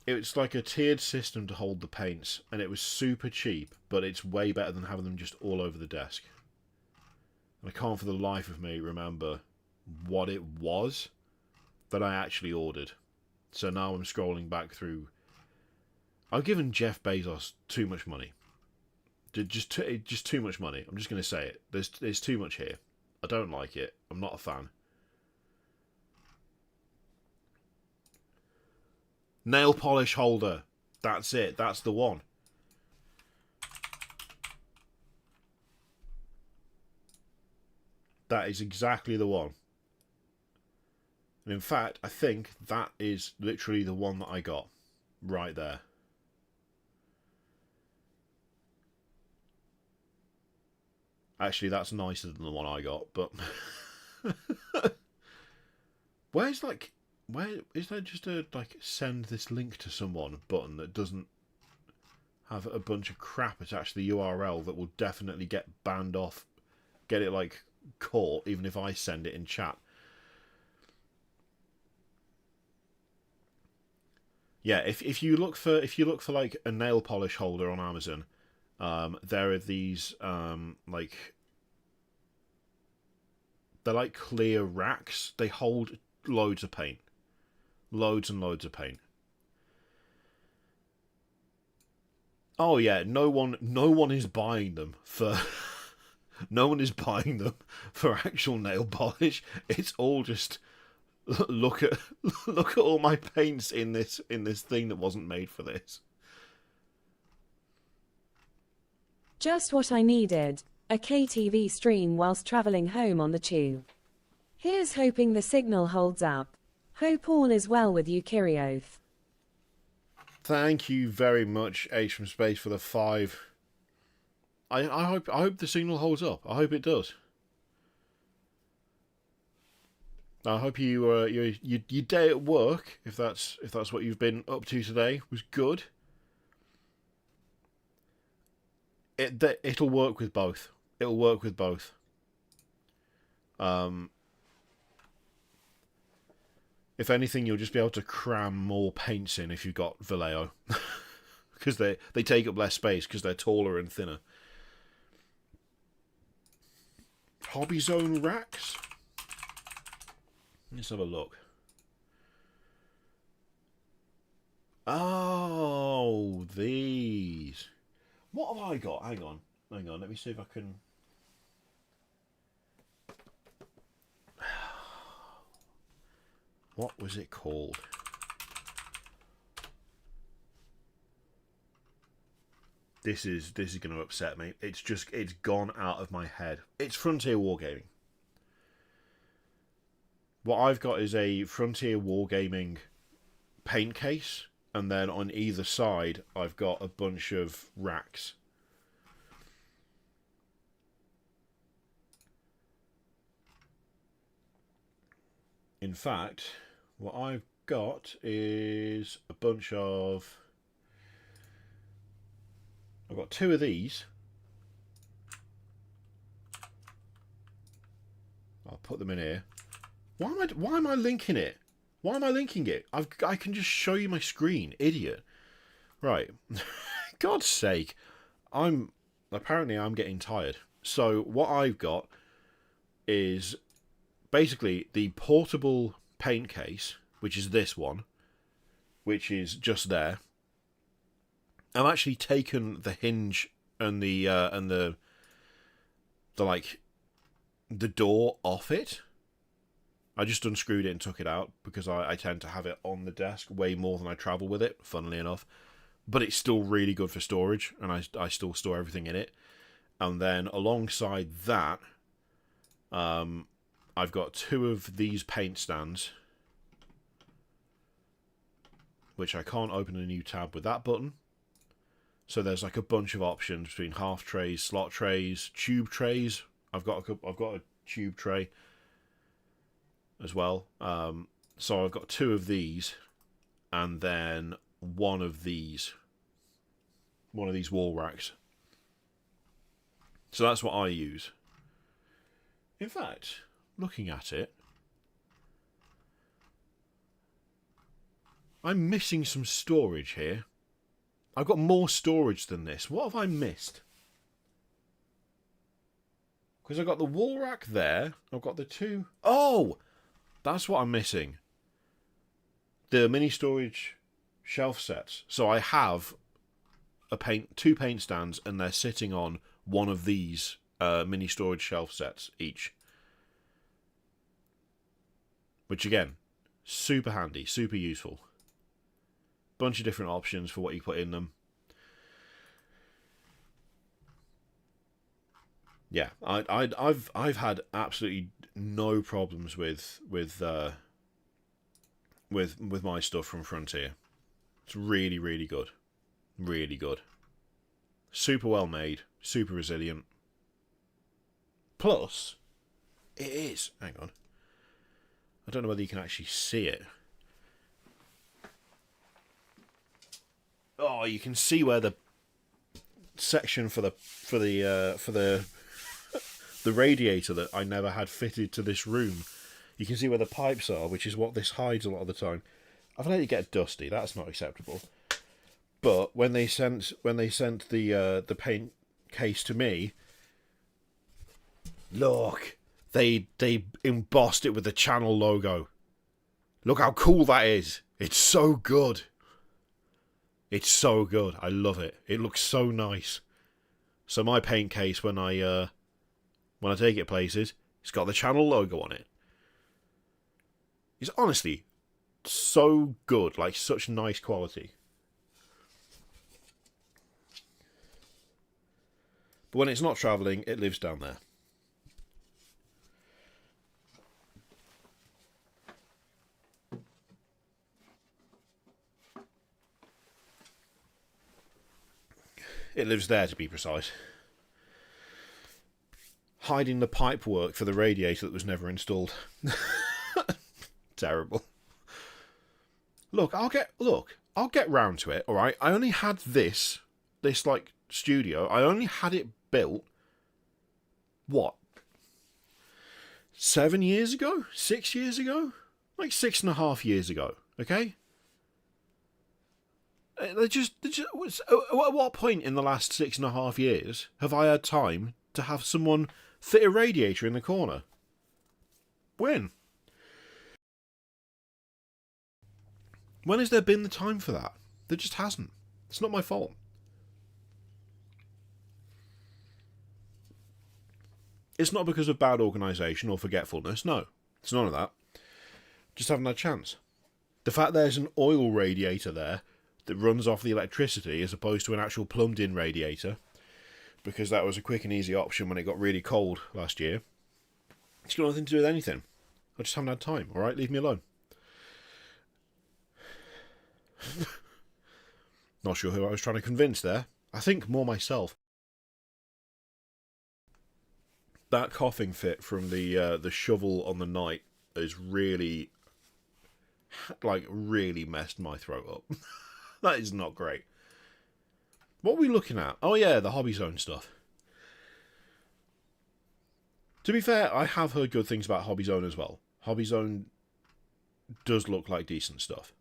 It's like a tiered system to hold the paints, and it was super cheap, but it's way better than having them just all over the desk. And I can't for the life of me remember what it was that I actually ordered. So now I'm scrolling back through. I've given Jeff Bezos too much money. Just too much money. I'm just going to say it. There's too much here. I don't like it. I'm not a fan. Nail polish holder. That's it. That's the one. That is exactly the one. And in fact, I think that is literally the one that I got. Right there. Actually, that's nicer than the one I got, but... where is there just a, send this link to someone button that doesn't have a bunch of crap attached to the URL that will definitely get banned off, get it, caught, even if I send it in chat? Yeah, if you look for a nail polish holder on Amazon, there are these they're like clear racks. They hold loads of paint, loads and loads of paint. Oh yeah, no one is buying them for no one is buying them for actual nail polish. It's all just look at all my paints in this thing that wasn't made for this. Just what I needed. A KTV stream whilst travelling home on the tube. Here's hoping the signal holds up. Hope all is well with you, Kirioth. Thank you very much, H from Space, for the 5. I hope the signal holds up. I hope it does. I hope your day at work, if that's what you've been up to today, was good. It'll work with both. It'll work with both. If anything, you'll just be able to cram more paints in if you've got Vallejo. Because they take up less space because they're taller and thinner. Hobby Zone racks? Let's have a look. Oh, these. What have I got? Hang on. Let me see if I can... What was it called? This is going to upset me. It's gone out of my head. It's Frontier Wargaming. What I've got is a Frontier Wargaming paint case, and then on either side I've got a bunch of racks. In fact, what I've got is a bunch of... I've got 2 of these. I'll put them in here. Why am I linking it? Why am I linking it? I can just show you my screen, idiot. Right. God's sake. Apparently I'm getting tired. So what I've got is basically the portable paint case, which is this one, which is just there. I've actually taken the hinge and the door off it. I just unscrewed it and took it out because I tend to have it on the desk way more than I travel with it, funnily enough. But it's still really good for storage, and I still store everything in it. And then alongside that, I've got 2 of these paint stands, which I can't open a new tab with that button. So there's like a bunch of options between half trays, slot trays, tube trays. I've got a tube tray as well. So I've got 2 of these, and then one of these wall racks. So that's what I use. In fact, looking at it, I'm missing some storage here. I've got more storage than this. What have I missed? Because I've got the wall rack there. I've got the 2... Oh! That's what I'm missing. The mini storage shelf sets. So I have 2 paint stands, and they're sitting on one of these mini storage shelf sets each. Which again, super handy, super useful. Bunch of different options for what you put in them. Yeah, I've had absolutely no problems with my stuff from Frontier. It's really, really good. Really good. Super well made, super resilient. Plus, it is. Hang on. I don't know whether you can actually see it. Oh, you can see where the section for the radiator that I never had fitted to this room. You can see where the pipes are, which is what this hides a lot of the time. I've let it get dusty. That's not acceptable. But when they sent the paint case to me, look, they embossed it with the channel logo. Look how cool that is. It's so good. It's so good. I love it. It looks so nice. So my paint case, when I take it places, it's got the channel logo on it. It's honestly so good, like such nice quality. But when it's not travelling, it lives down there. It lives there, to be precise. Hiding the pipework for the radiator that was never installed. Terrible. Look, I'll get round to it, alright? I only had this like studio, I only had it built, what? 7 years ago? 6 years ago? Like 6.5 years ago, okay? At what point in the last 6.5 years have I had time to have someone fit a radiator in the corner? When? When has there been the time for that? There just hasn't. It's not my fault. It's not because of bad organisation or forgetfulness. No, it's none of that. Just haven't had a chance. The fact there's an oil radiator there that runs off the electricity as opposed to an actual plumbed-in radiator, because that was a quick and easy option when it got really cold last year. It's got nothing to do with anything. I just haven't had time, alright? Leave me alone. Not sure who I was trying to convince there. I think more myself. That coughing fit from the shovel on the night has really, really messed my throat up. That is not great. What are we looking at? Oh yeah, the Hobby Zone stuff. To be fair, I have heard good things about Hobby Zone as well. Hobby Zone does look like decent stuff.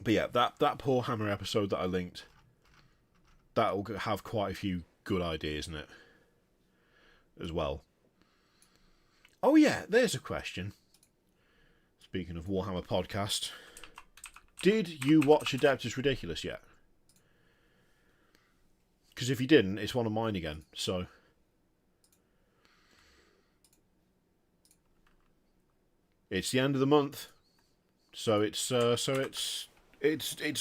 But yeah, that poor Hammer episode that I linked, that'll have quite a few good ideas in it as well. Oh yeah, there's a question. Speaking of Warhammer podcast, did you watch Adeptus Ridiculous yet? Because if you didn't, it's one of mine again. So it's the end of the month, so it's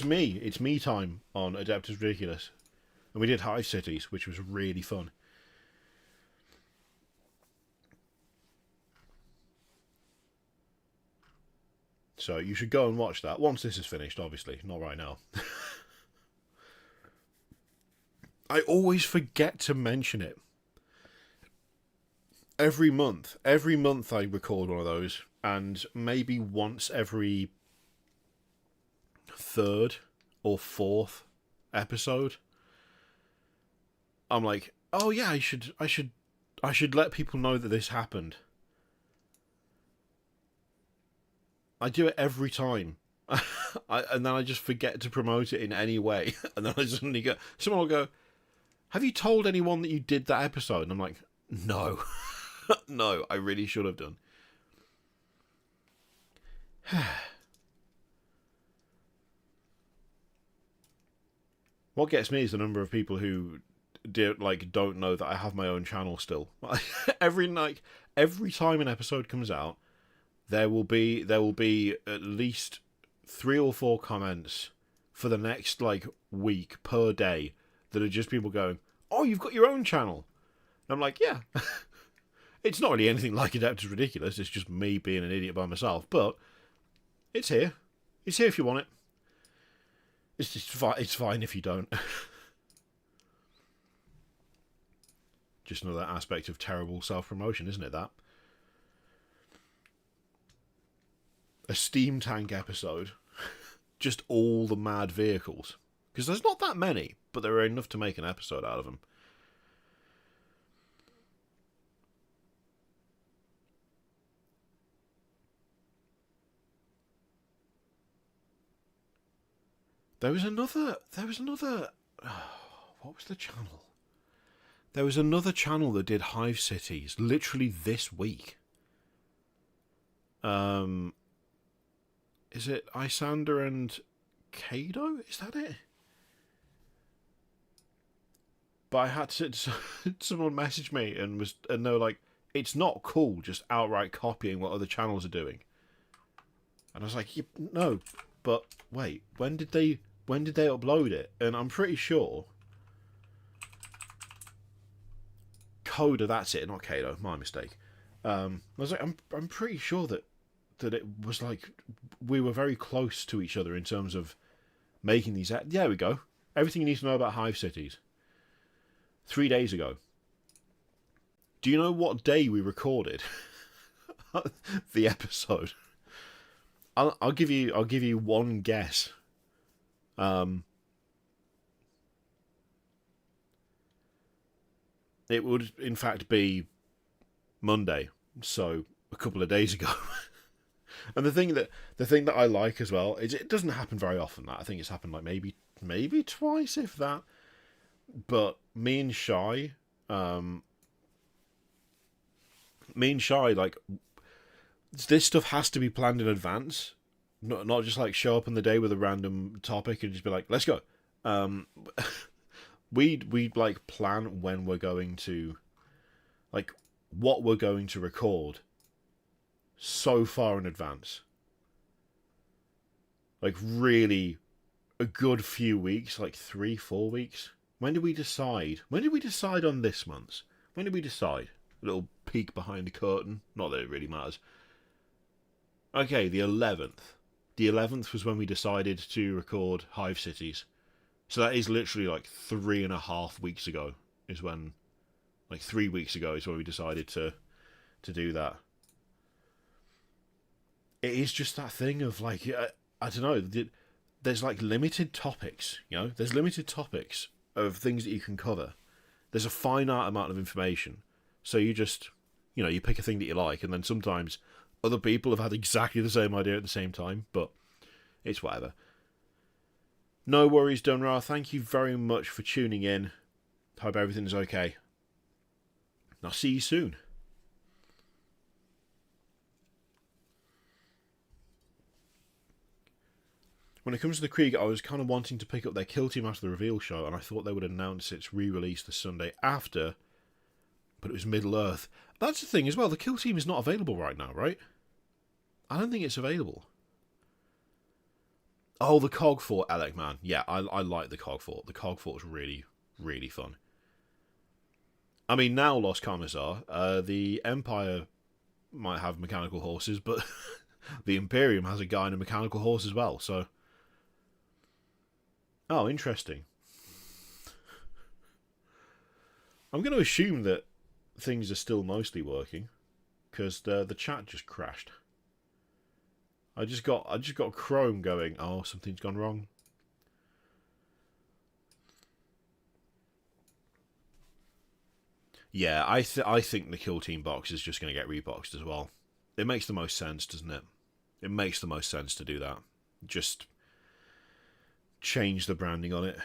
me time on Adeptus Ridiculous, and we did Hive Cities, which was really fun. So you should go and watch that once this is finished, obviously, not right now. I always forget to mention it. Every month I record one of those, and maybe once every third or fourth episode, I'm like, oh yeah, I should let people know that this happened. I do it every time. And then I just forget to promote it in any way. And then I suddenly go, someone will go, have you told anyone that you did that episode? And I'm like, no. No, I really should have done. What gets me is the number of people who don't know that I have my own channel still. Every time an episode comes out, there will be at least 3 or 4 comments for the next week per day that are just people going, "Oh, you've got your own channel." And I'm like, yeah. It's not really anything like Adeptus Ridiculous. It's just me being an idiot by myself. But it's here. It's here if you want it. It's just fine. It's fine if you don't. Just another aspect of terrible self-promotion, isn't it, that? A steam tank episode. Just all the mad vehicles. Because there's not that many, but there are enough to make an episode out of them. There was another, what was the channel? There was another channel that did Hive Cities, literally this week. Is it Isander and Kado? Is that it? But I had to, someone messaged me and they were like, it's not cool just outright copying what other channels are doing. And I was like, no, but wait, when did they upload it? And I'm pretty sure Coda, that's it, not Kado, my mistake. I was like, I'm pretty sure that it was we were very close to each other in terms of making these. There we go. Everything you need to know about Hive Cities. 3 days ago. Do you know what day we recorded the episode? I'll give you one guess. It would in fact be Monday, so a couple of days ago. And the thing that I like as well is it doesn't happen very often. That I think it's happened maybe twice, if that. But me and Shy, this stuff has to be planned in advance. Not just show up on the day with a random topic and just be like, let's go. we'd like plan when we're going to, like, what we're going to record so far in advance. Like, really, a good few weeks, like 3-4 weeks. When did we decide? When did we decide on this month's? When did we decide? A little peek behind the curtain. Not that it really matters. Okay, the 11th. The 11th was when we decided to record Hive Cities. So that is literally like 3.5 weeks ago. Is when, like 3 weeks ago is when we decided to do that. It is just that thing of like, I don't know. There's like limited topics, you know. There's limited topics of things that you can cover. There's a finite amount of information. So you just, you know, you pick a thing that you like, and then sometimes other people have had exactly the same idea at the same time, but it's whatever. No worries, Dunra. Thank you very much for tuning in. Hope everything's okay. I'll see you soon. When it comes to the Krieg, I was kind of wanting to pick up their kill team after the reveal show, and I thought they would announce its re-release the Sunday after, but it was Middle-earth. That's the thing as well, the kill team is not available right now, right? I don't think it's available. Oh, the Cog Fort, Alec, man. Yeah, I like the Cog Fort. The Cog Fort's really, really fun. I mean, now Lost Commissar, the Empire might have mechanical horses, but the Imperium has a guy in a mechanical horse as well, so... Oh, interesting. I'm going to assume that things are still mostly working, because the chat just crashed. I just got Chrome going, oh, something's gone wrong. Yeah, I think the Kill Team box is just going to get reboxed as well. It makes the most sense, doesn't it? It makes the most sense to do that. Just change the branding on it,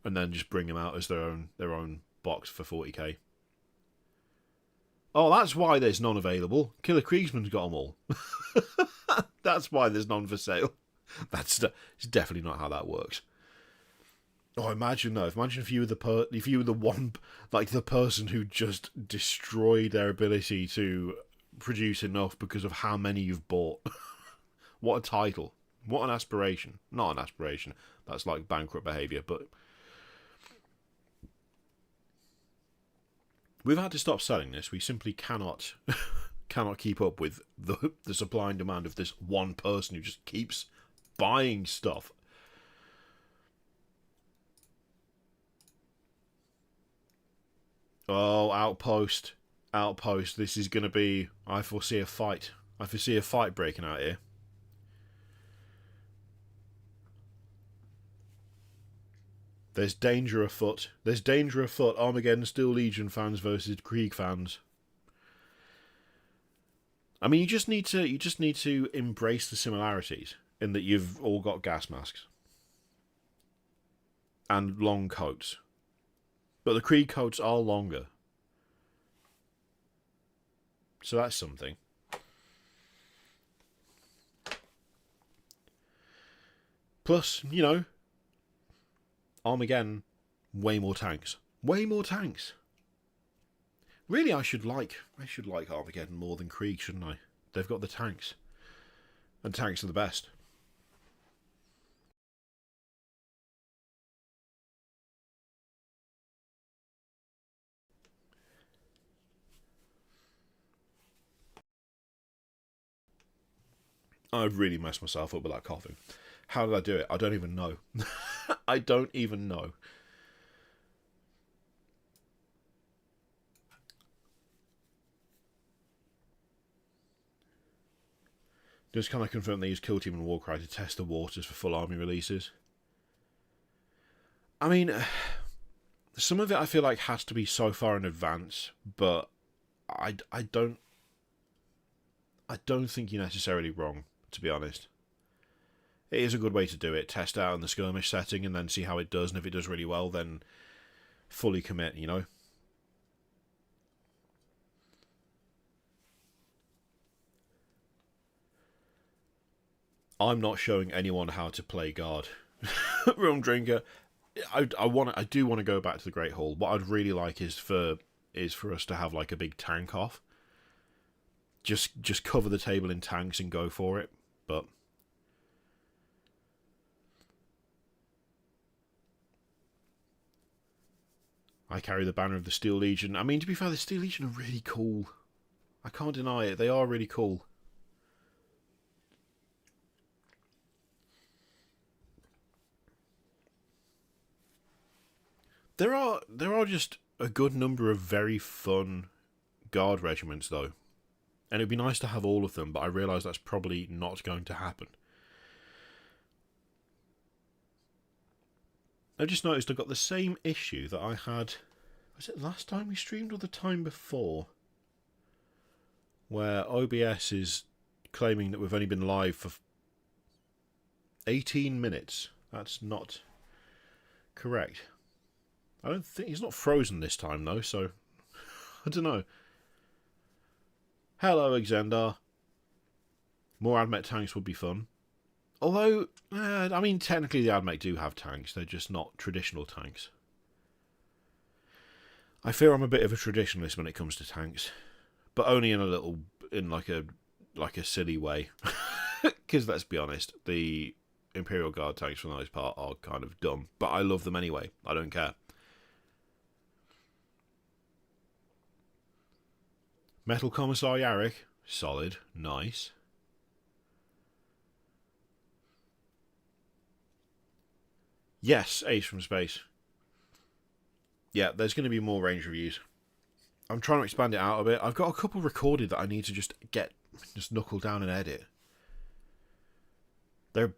and then just bring them out as their own box for 40k. Oh, that's why there's none available. Killer Kriegsman's got them all. That's why there's none for sale. It's definitely not how that works. Oh, imagine though. Imagine if you were the one, like the person who just destroyed their ability to produce enough because of how many you've bought. What a title. What an aspiration. Not an aspiration. That's like bankrupt behaviour, but we've had to stop selling this. We simply cannot keep up with the supply and demand of this one person who just keeps buying stuff. Oh, Outpost. Outpost. This is going to be... I foresee a fight. I foresee a fight breaking out here. There's danger afoot. There's danger afoot. Armageddon Steel Legion fans versus Krieg fans. I mean, you just need to embrace the similarities in that you've all got gas masks and long coats, but the Krieg coats are longer, so that's something. Plus, you know, Armageddon, way more tanks. Way more tanks. Really, I should like Armageddon more than Krieg, shouldn't I? They've got the tanks. And tanks are the best. I've really messed myself up with that coughing. How did I do it? I don't even know. I don't even know. Just can I confirm they use Kill Team and Warcry to test the waters for full army releases? I mean, some of it I feel like has to be so far in advance, but I don't think you're necessarily wrong, to be honest. It is a good way to do it. Test out in the skirmish setting and then see how it does, and if it does really well, then fully commit, you know? I'm not showing anyone how to play Guard. Realm Drinker, I do want to go back to the Great Hall. What I'd really like is for us to have like a big tank off. Just cover the table in tanks and go for it. But I carry the banner of the Steel Legion. I mean, to be fair, the Steel Legion are really cool. I can't deny it. They are really cool. There are just a good number of very fun guard regiments, though. And it'd be nice to have all of them, but I realise that's probably not going to happen. I just noticed I got the same issue that I had... Was it last time we streamed or the time before? Where OBS is claiming that we've only been live for 18 minutes. That's not correct. I don't think... He's not frozen this time, though, so... I don't know. Hello, Exendar. More Admech tanks would be fun. Although, I mean, technically the Admech do have tanks. They're just not traditional tanks. I fear I'm a bit of a traditionalist when it comes to tanks. But only in like a silly way. Because let's be honest, the Imperial Guard tanks for the most part are kind of dumb. But I love them anyway. I don't care. Metal Commissar Yarrick. Solid. Nice. Yes, Ace from Space. Yeah, there's going to be more range reviews. I'm trying to expand it out a bit. I've got a couple recorded that I need to just knuckle down and edit. They're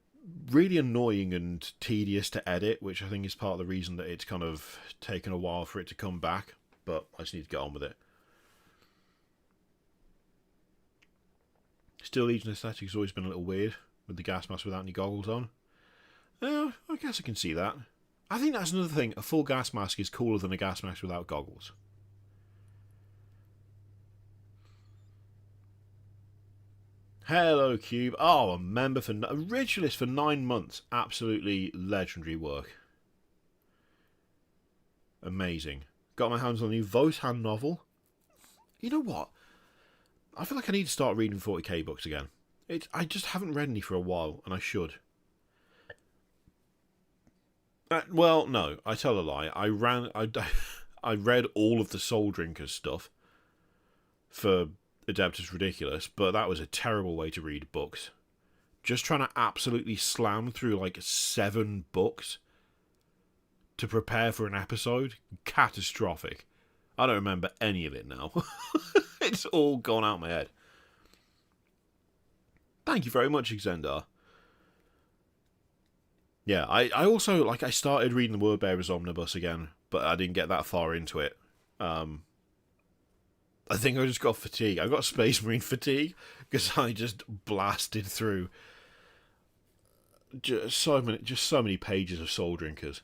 really annoying and tedious to edit, which I think is part of the reason that it's kind of taken a while for it to come back. But I just need to get on with it. Steel Legion aesthetic has always been a little weird, with the gas mask without any goggles on. I guess I can see that. I think that's another thing. A full gas mask is cooler than a gas mask without goggles. Hello, Cube. Oh, a member for... A ritualist for 9 months. Absolutely legendary work. Amazing. Got my hands on the new Votan novel. You know what? I feel like I need to start reading 40k books again. I just haven't read any for a while, and I should. Well, no, I tell a lie. I read all of the Soul Drinkers stuff for Adeptus Ridiculous, but that was a terrible way to read books. Just trying to absolutely slam through like 7 books to prepare for an episode, catastrophic. I don't remember any of it now. It's all gone out my head. Thank you very much, Exendar. Yeah, I also, I started reading the Wordbearers Omnibus again, but I didn't get that far into it. I think I just got fatigue. I got Space Marine fatigue, because I just blasted through just so many pages of Soul Drinkers.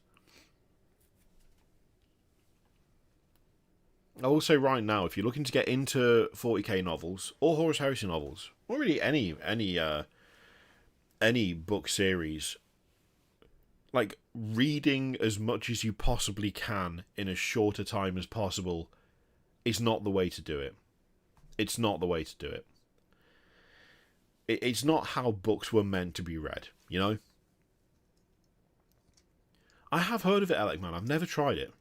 I will say right now, if you're looking to get into 40k novels, or Horus Heresy novels, or really any book series, like, reading as much as you possibly can in as short a time as possible is not the way to do it. It's not the way to do it. It's not how books were meant to be read, you know? I have heard of it, Alec, man. I've never tried it.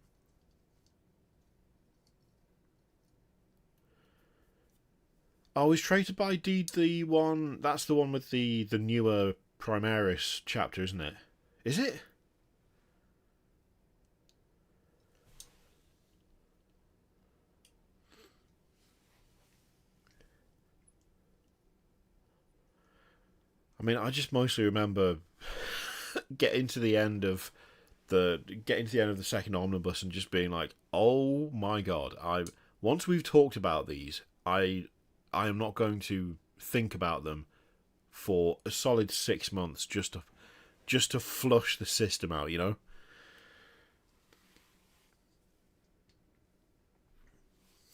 Oh, is Traitor by Deed the one... That's the one with the newer Primaris chapter, isn't it? Is it? I mean, I just mostly remember getting to the end of the second omnibus and just being like, "Oh my god! Once we've talked about these, I am not going to think about them for a solid 6 months just to flush the system out, you know."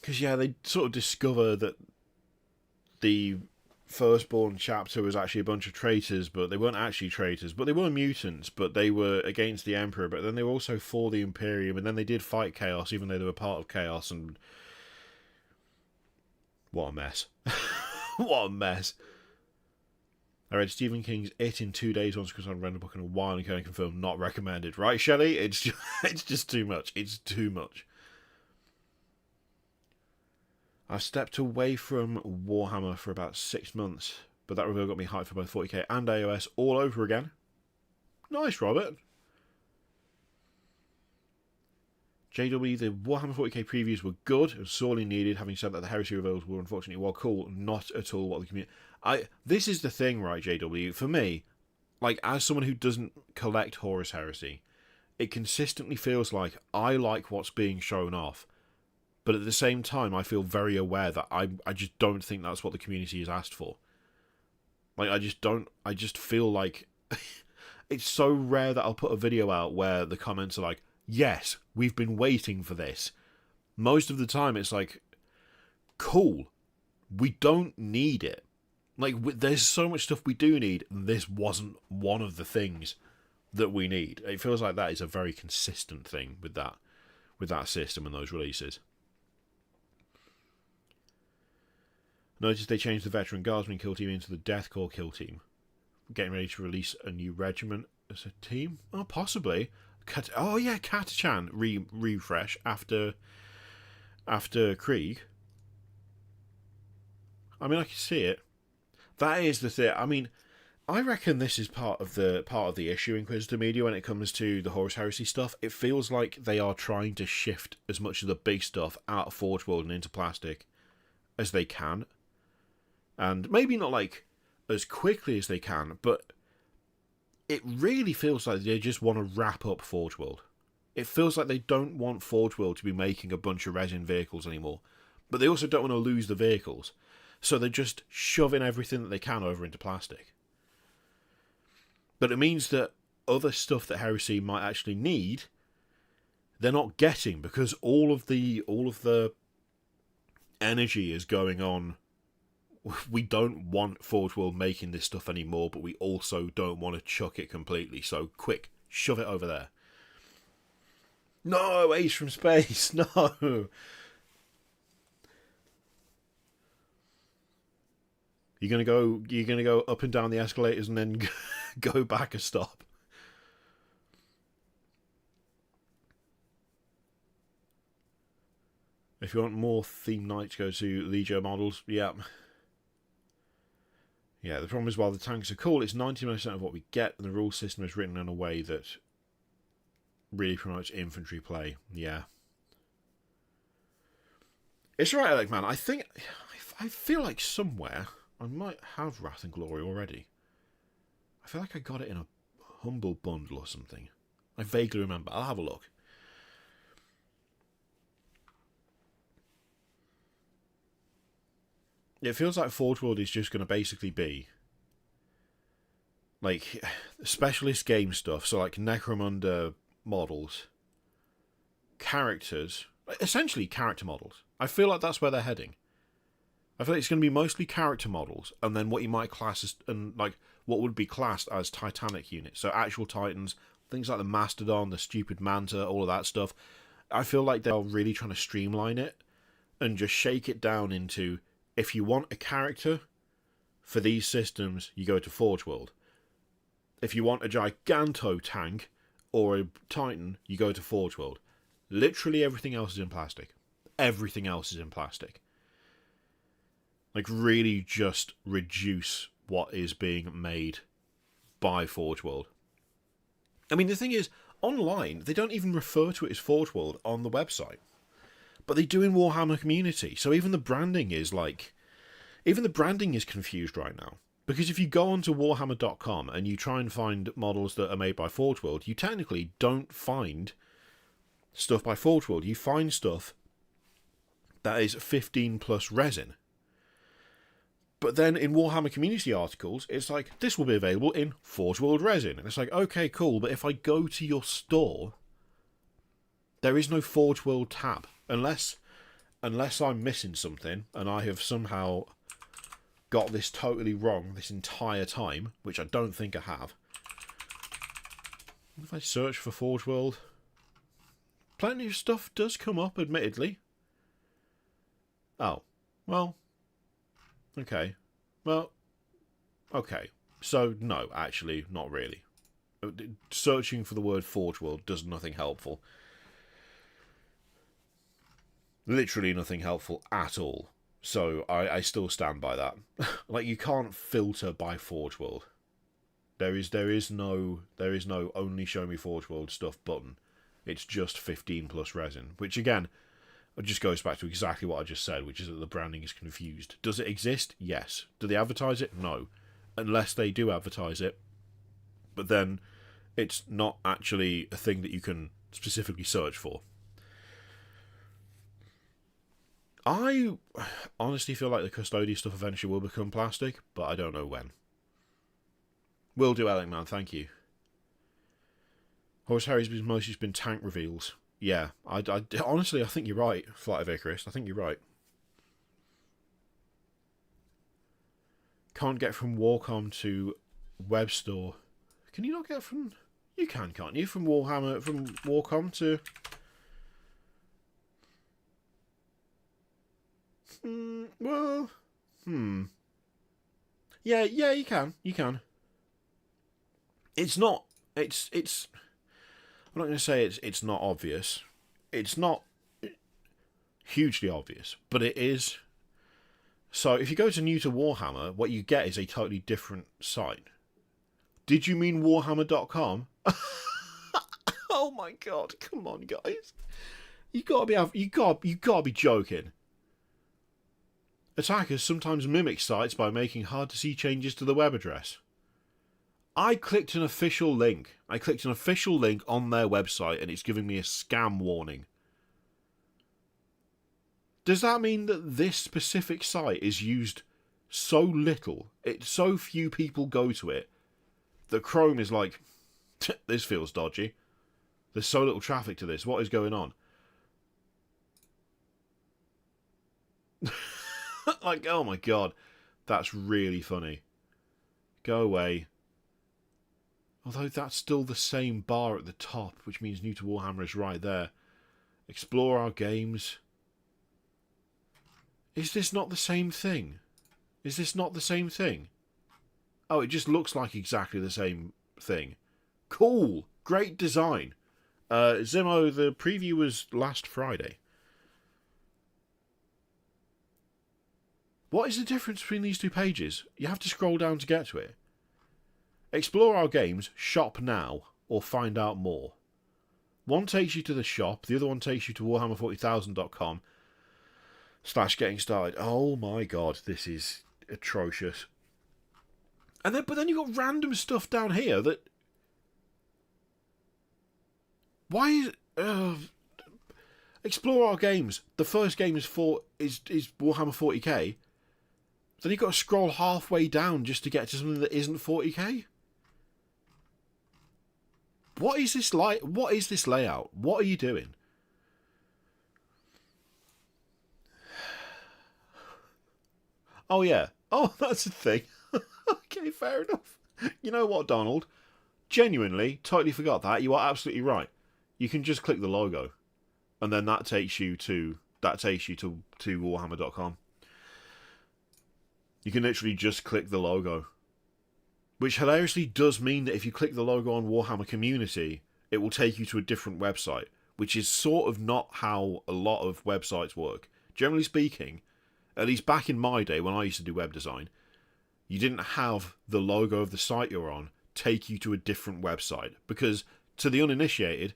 Because yeah, they sort of discover that the Firstborn chapter was actually a bunch of traitors, but they weren't actually traitors, but they were mutants, but they were against the Emperor, but then they were also for the Imperium, and then they did fight Chaos, even though they were part of Chaos, and what a mess. What a mess. I read Stephen King's It in 2 days once because I read a book in a while and can confirm not recommended. Right, Shelley? It's just too much. It's too much. I stepped away from Warhammer for about 6 months, but that reveal got me hyped for both 40k and AOS all over again. Nice, Robert. JW, the Warhammer 40k previews were good and sorely needed. Having said that, the Heresy reveals were unfortunately, while cool, not at all what the community... This is the thing, right, JW? For me, like, as someone who doesn't collect Horus Heresy, it consistently feels like I like what's being shown off, but at the same time, I feel very aware that I just don't think that's what the community has asked for. Like, I just feel like... it's so rare that I'll put a video out where the comments are like, yes, we've been waiting for this. Most of the time, it's like, cool, we don't need it. Like, there's so much stuff we do need, and this wasn't one of the things that we need. It feels like that is a very consistent thing with that system and those releases. Notice they changed the Veteran Guardsman kill team into the Deathcore kill team. Getting ready to release a new regiment as a team? Oh, possibly. Oh yeah, Katachan refresh after Krieg. I mean, I can see it. That is the thing. I mean, I reckon this is part of the issue in Inquisitor Media when it comes to the Horus Heresy stuff. It feels like they are trying to shift as much of the big stuff out of Forge World and into plastic as they can, and maybe not like as quickly as they can, but it really feels like they just want to wrap up Forge World. It feels like they don't want Forge World to be making a bunch of resin vehicles anymore, but they also don't want to lose the vehicles. So they're just shoving everything that they can over into plastic. But it means that other stuff that Heresy might actually need, they're not getting, because all of the energy is going on. We don't want Forge World making this stuff anymore, but we also don't want to chuck it completely. So quick, shove it over there. No, Ace from Space, no. You're gonna go up and down the escalators and then go back a stop. If you want more theme nights, go to Legio models. Yeah. Yeah, the problem is while the tanks are cool, it's 99% of what we get, and the rule system is written in a way that really promotes infantry play. Yeah. It's alright, Alec, man. I feel like somewhere I might have Wrath and Glory already. I feel like I got it in a Humble bundle or something. I vaguely remember. I'll have a look. It feels like Forge World is just going to basically be like specialist game stuff. So like Necromunda models, characters, essentially character models. I feel like that's where they're heading. I feel like it's going to be mostly character models, and then what you might class as, and like what would be classed as Titanic units. So actual Titans, things like the Mastodon, the stupid Manta, all of that stuff. I feel like they're really trying to streamline it and just shake it down into, if you want a character for these systems, you go to Forge World. If you want a Giganto tank or a Titan, you go to Forge World. Literally everything else is in plastic. Everything else is in plastic. Like, really just reduce what is being made by Forge World. I mean, the thing is, online, they don't even refer to it as Forge World on the website. But they do in Warhammer Community. So even the branding is like... Even the branding is confused right now. Because if you go onto Warhammer.com and you try and find models that are made by Forge World, you technically don't find stuff by Forge World. You find stuff that is 15 plus resin. But then in Warhammer Community articles, it's like, this will be available in Forge World resin. And it's like, okay, cool, but if I go to your store, there is no Forge World tab. Unless I'm missing something, and I have somehow got this totally wrong this entire time, which I don't think I have. If I search for Forge World, plenty of stuff does come up, admittedly. Oh, well, okay. Well, okay. So, no, actually, not really. Searching for the word Forge World does nothing helpful. Literally nothing helpful at all. So, I still stand by that. Like, you can't filter by Forge World. There is no only show me Forge World stuff button. It's just 15 plus resin, which again, it just goes back to exactly what I just said, which is that the branding is confused. Does it exist? Yes. Do they advertise it? No. Unless they do advertise it. But then it's not actually a thing that you can specifically search for. I honestly feel like the Custodia stuff eventually will become plastic, but I don't know when. Will do, Alec Man, thank you. Horus Harry's mostly just been tank reveals. Yeah, honestly, I think you're right, Flight of Icarus. I think you're right. Can't get from Warcom to Web Store. Can you not get from... You can, can't you? From Warhammer, from Warcom to... Well... Yeah, you can. You can. It's not... It's... I'm not going to say it's not obvious. It's not hugely obvious, but it is. So if you go to New to Warhammer, what you get is a totally different site. Did you mean Warhammer.com? Oh my god! Come on, guys! You gotta be joking. Attackers sometimes mimic sites by making hard to see changes to the web address. I clicked an official link. I clicked an official link on their website and it's giving me a scam warning. Does that mean that this specific site is used so little, so few people go to it, that Chrome is like, this feels dodgy. There's so little traffic to this. What is going on? Like, oh my god. That's really funny. Go away. Although that's still the same bar at the top, which means New to Warhammer is right there. Explore our games. Is this not the same thing? Is this not the same thing? Oh, it just looks like exactly the same thing. Cool. Great design. Zimo, the preview was last Friday. What is the difference between these two pages? You have to scroll down to get to it. Explore our games, shop now, or find out more. One takes you to the shop, the other one takes you to warhammer40000.com/getting started. Oh my god, this is atrocious. But then you've got random stuff down here that... Why is... Explore our games. The first game is Warhammer 40k. Then you've got to scroll halfway down just to get to something that isn't 40k. What is this like? What is this layout? What are you doing? Oh yeah. Oh, that's a thing. Okay, fair enough. You know what, Donald? Genuinely, totally forgot that. You are absolutely right. You can just click the logo, and then that takes you to Warhammer.com. You can literally just click the logo. Which hilariously does mean that if you click the logo on Warhammer Community, it will take you to a different website, which is sort of not how a lot of websites work. Generally speaking, at least back in my day when I used to do web design, you didn't have the logo of the site you're on take you to a different website. Because to the uninitiated,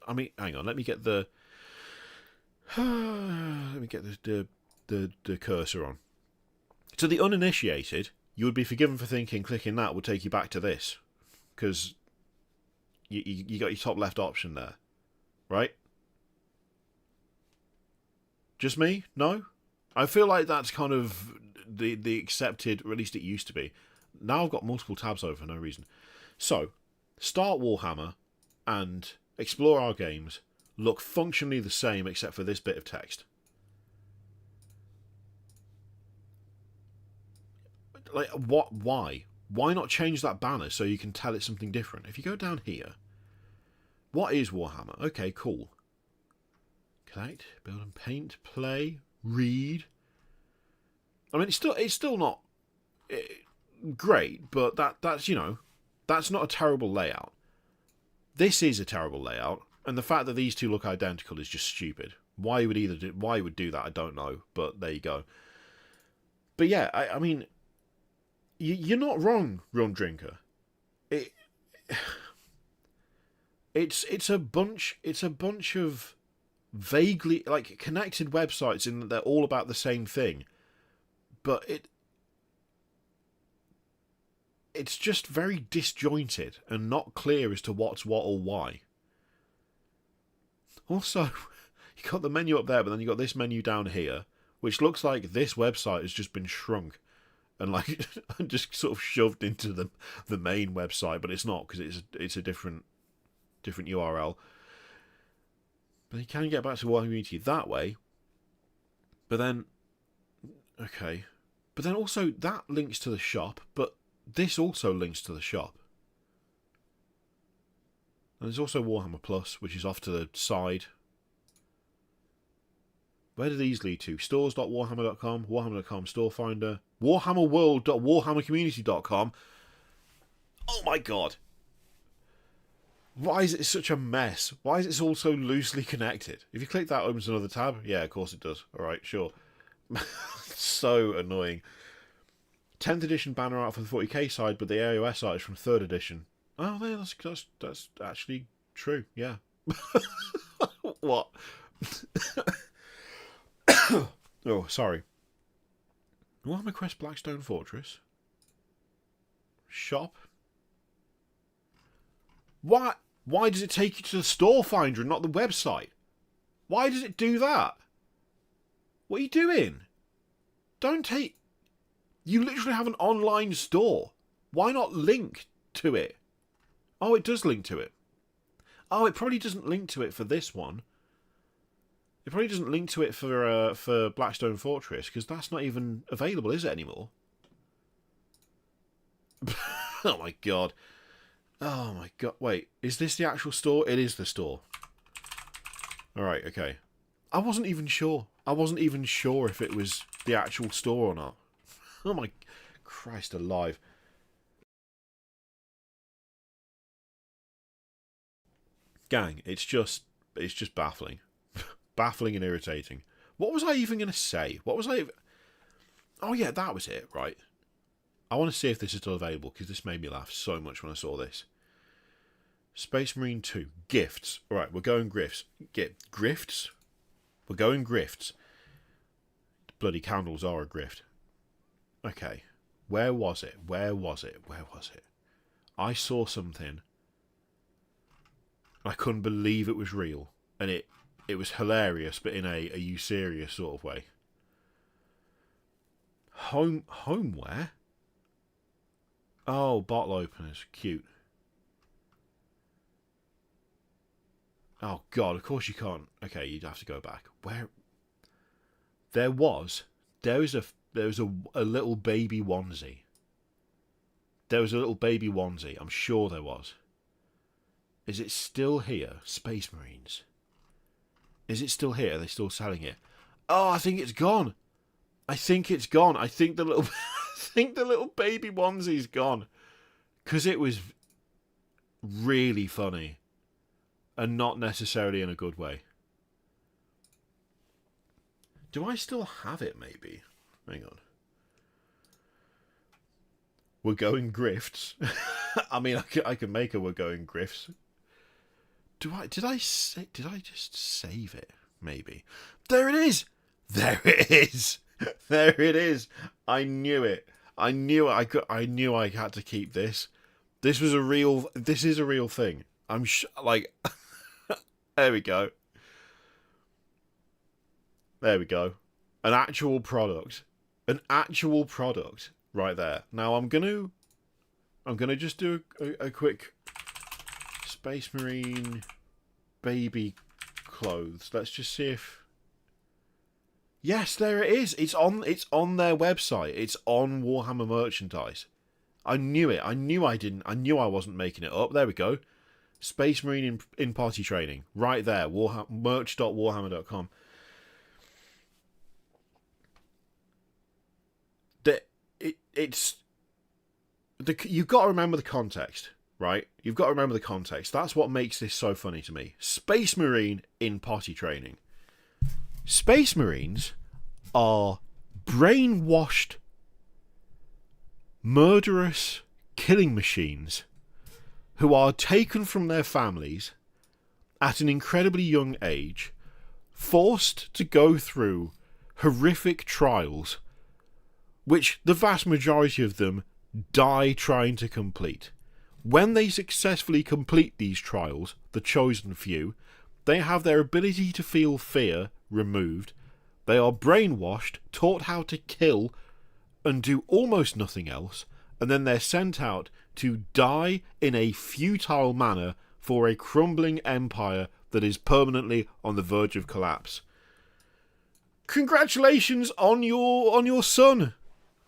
I mean, hang on, let me get the cursor on. To the uninitiated, you would be forgiven for thinking clicking that would take you back to this. Because you got your top left option there. Right? Just me? No? I feel like that's kind of the accepted, or at least it used to be. Now I've got multiple tabs over for no reason. So, Start Warhammer and Explore Our Games look functionally the same except for this bit of text. like, what? Why? Why not change that banner so you can tell it's something different? If you go down here, what is Warhammer? Okay, cool. Collect, build and paint, play, read. I mean, it's still not great, but that's, you know, that's not a terrible layout. This is a terrible layout, and the fact that these two look identical is just stupid. Why you would do that, I don't know, but there you go. But yeah, I mean, you're not wrong, Rum Drinker. It's a bunch of vaguely, like, connected websites in that they're all about the same thing, but it's just very disjointed and not clear as to what's what or why. Also, you got the menu up there, but then you got this menu down here, which looks like this website has just been shrunk and like just sort of shoved into the main website, but it's not, because it's a different URL. But you can get back to Warhammer Community that way. But then, okay, but then also that links to the shop, but this also links to the shop. And there's also Warhammer Plus, which is off to the side. Where do these lead to? Stores.warhammer.com, Warhammer.com Store Finder, WarhammerWorld.warhammercommunity.com. Oh my god. Why is it such a mess? Why is it all so loosely connected? If you click that, it opens another tab. Yeah, of course it does. Alright, sure. So annoying. 10th edition banner art for the 40k side, but the AOS art is from 3rd edition. Oh, yeah, that's actually true, yeah. What? Oh, sorry. Warhammer Quest Blackstone Fortress. Shop. Why does it take you to the store finder and not the website? Why does it do that? What are you doing? Don't take... You literally have an online store. Why not link to it? Oh, it does link to it. Oh, it probably doesn't link to it for this one. It probably doesn't link to it for Blackstone Fortress, because that's not even available, is it, anymore? Oh my god. Oh my god. Wait, is this the actual store? It is the store. Alright, okay. I wasn't even sure. I wasn't even sure if it was the actual store or not. Oh my Christ alive. Gang, it's just baffling. Baffling and irritating. What was I even going to say? What was I... Oh yeah, that was it, right. I want to see if this is still available, because this made me laugh so much when I saw this. Space Marine 2. Gifts. Alright, we're going grifts. Grifts? We're going grifts. Bloody candles are a grift. Okay. Where was it? Where was it? Where was it? I saw something. I couldn't believe it was real. And it was hilarious, but in a are you serious sort of way. Homeware? Oh, bottle openers. Cute. Oh god, of course you can't. Okay, you'd have to go back. Where? There was a little baby onesie. There was a little baby onesie. I'm sure there was. Is it still here? Space Marines. Is it still here? Are they still selling it? Oh, I think it's gone. I think it's gone. I think the little I think the little baby onesie's gone. 'Cause it was really funny. And not necessarily in a good way. Do I still have it, maybe? Hang on. We're going grifts. I mean, I can make a we're going grifts. Did I just save it? Maybe. There it is! There it is! There it is! I knew it. I knew I had to keep this. This is a real thing. I'm like... There we go. There we go. An actual product. An actual product right there. Now I'm gonna just do a quick Space Marine baby clothes. Let's just see if... Yes, there it is. It's on their website. It's on Warhammer merchandise. I knew it. I knew I wasn't making it up. There we go. Space Marine in party training. Right there. Merch.warhammer.com. You've got to remember the context, right? You've got to remember the context. That's what makes this so funny to me. Space Marine in potty training. Space Marines are brainwashed, murderous killing machines who are taken from their families at an incredibly young age, forced to go through horrific trials, which the vast majority of them die trying to complete. When they successfully complete these trials, the chosen few, they have their ability to feel fear removed. They are brainwashed, taught how to kill and do almost nothing else, and then they're sent out to die in a futile manner for a crumbling empire that is permanently on the verge of collapse. Congratulations on your son,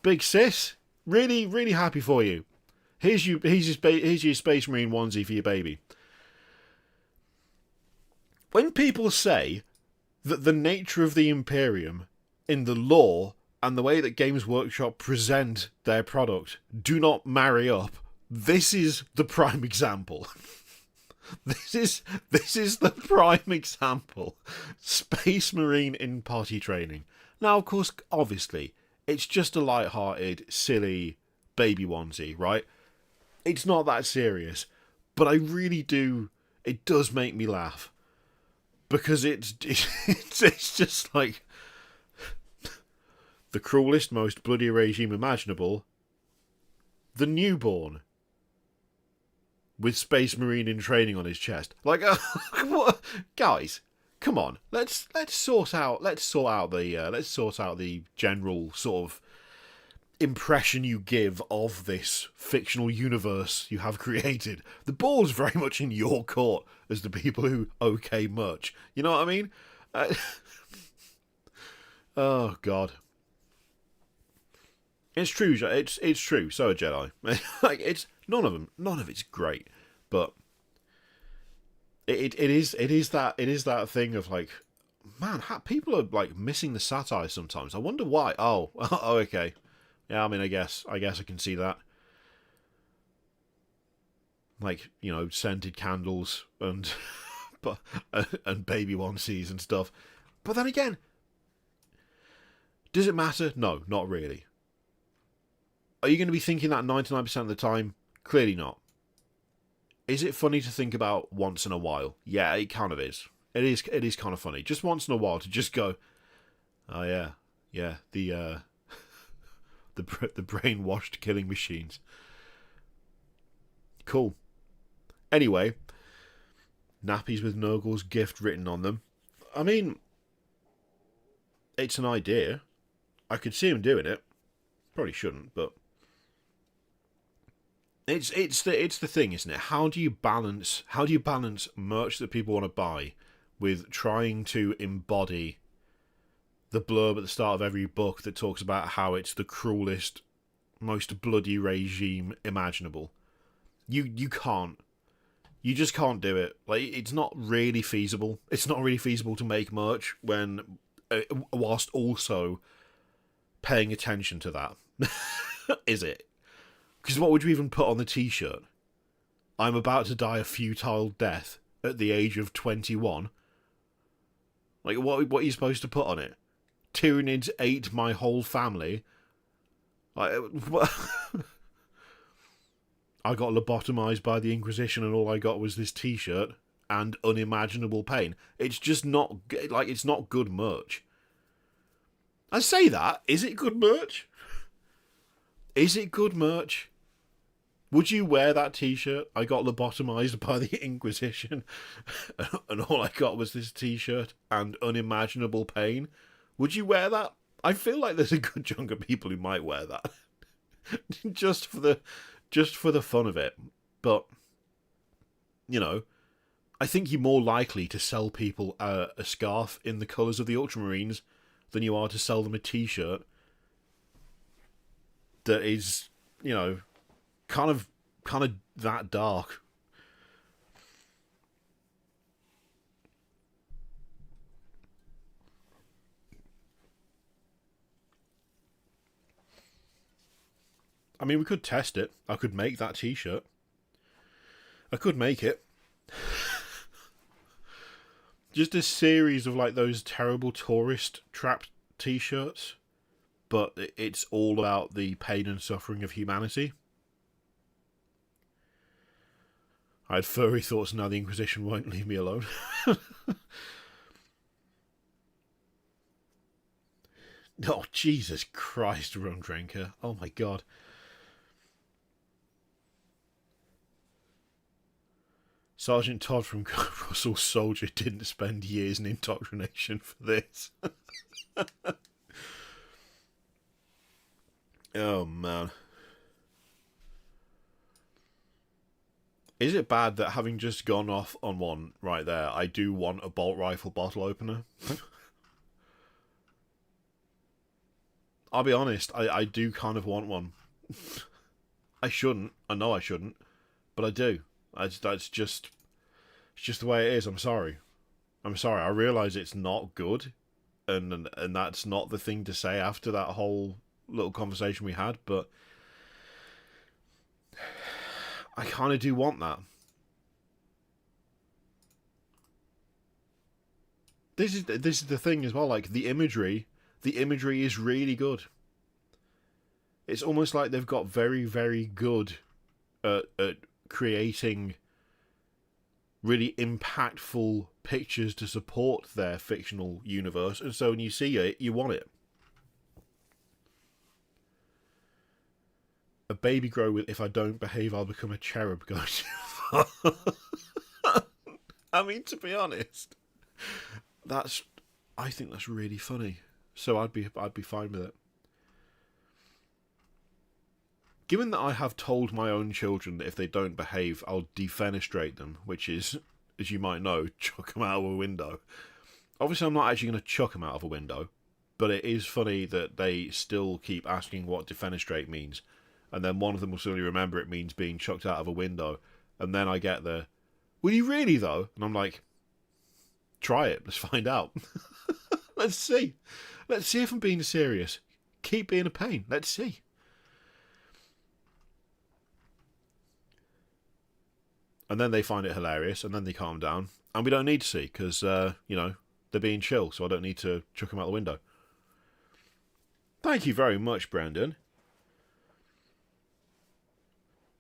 big sis. Really, really happy for you. Here's your Space Marine onesie for your baby. When people say that the nature of the Imperium in the lore and the way that Games Workshop present their product do not marry up, this is the prime example. This is the prime example. Space Marine in potty training. Now, of course, obviously, it's just a light-hearted, silly baby onesie, right? It's not that serious, but I really do. It does make me laugh because it's just like the cruelest, most bloody regime imaginable. The newborn with Space Marine in training on his chest. Like, what? Guys, come on. Let's sort out the general sort of impression you give of this fictional universe you have created. The ball's very much in your court as the people who okay merch. You know what I mean? Oh God. It's true. It's true. So are Jedi. Like, it's none of it's great, but it is that thing of like, man, people are like missing the satire sometimes. I wonder why. Oh, okay. Yeah, I mean, I guess I can see that. Like, you know, scented candles and and baby onesies and stuff. But then again, does it matter? No, not really. Are you going to be thinking that 99% of the time? Clearly not. Is it funny to think about once in a while? Yeah, it kind of is. It is kind of funny. Just once in a while to just go, oh yeah, the brainwashed killing machines. Cool. Anyway, nappies with Nurgle's gift written on them. I mean, it's an idea. I could see him doing it. Probably shouldn't, but it's the thing, isn't it? How do you balance merch that people want to buy with trying to embody the blurb at the start of every book that talks about how it's the cruelest, most bloody regime imaginable? You can't. You just can't do it. Like, it's not really feasible. It's not really feasible to make merch when whilst also paying attention to that. Is it? Because what would you even put on the t-shirt? I'm about to die a futile death at the age of 21. Like, what are you supposed to put on it? Tyranids ate my whole family. Like, what? I got lobotomized by the Inquisition and all I got was this t-shirt and unimaginable pain. It's just not, like, it's not good merch. I say that. Is it good merch? Is it good merch? Would you wear that t-shirt? I got lobotomized by the Inquisition and all I got was this t-shirt and unimaginable pain. Would you wear that? I feel like there's a good chunk of people who might wear that. just for the fun of it. But, you know, I think you're more likely to sell people a scarf in the colours of the Ultramarines than you are to sell them a t-shirt that is, you know, kind of that dark. I mean, we could test it. I could make that t-shirt. I could make it. Just a series of like those terrible tourist trap t-shirts, but it's all about the pain and suffering of humanity. I had furry thoughts, now the Inquisition won't leave me alone. Oh, Jesus Christ, Rum Drinker. Oh my God. Sergeant Todd from Russell's Soldier didn't spend years in indoctrination for this. Oh, man. Is it bad that having just gone off on one right there, I do want a bolt rifle bottle opener? I'll be honest, I do kind of want one. I shouldn't. I know I shouldn't. But I do. That's just... It's just the way it is. I'm sorry. I'm sorry. I realise it's not good. And that's not the thing to say after that whole little conversation we had. But... I kind of do want that. This is the thing as well. Like, the imagery is really good. It's almost like they've got very, very good at creating really impactful pictures to support their fictional universe, and so when you see it, you want it. A baby grow with "if I don't behave, I'll become a cherub" goes too far. I mean, to be honest, I think that's really funny. So I'd be fine with it. Given that I have told my own children that if they don't behave, I'll defenestrate them, which is, as you might know, chuck them out of a window. Obviously, I'm not actually going to chuck them out of a window, but it is funny that they still keep asking what defenestrate means, and then one of them will suddenly remember it means being chucked out of a window, and then I get the, "Will you really, though?" And I'm like, try it, let's find out. Let's see. Let's see if I'm being serious. Keep being a pain, let's see. And then they find it hilarious, and then they calm down. And we don't need to see, because, you know, they're being chill, so I don't need to chuck them out the window. Thank you very much, Brandon.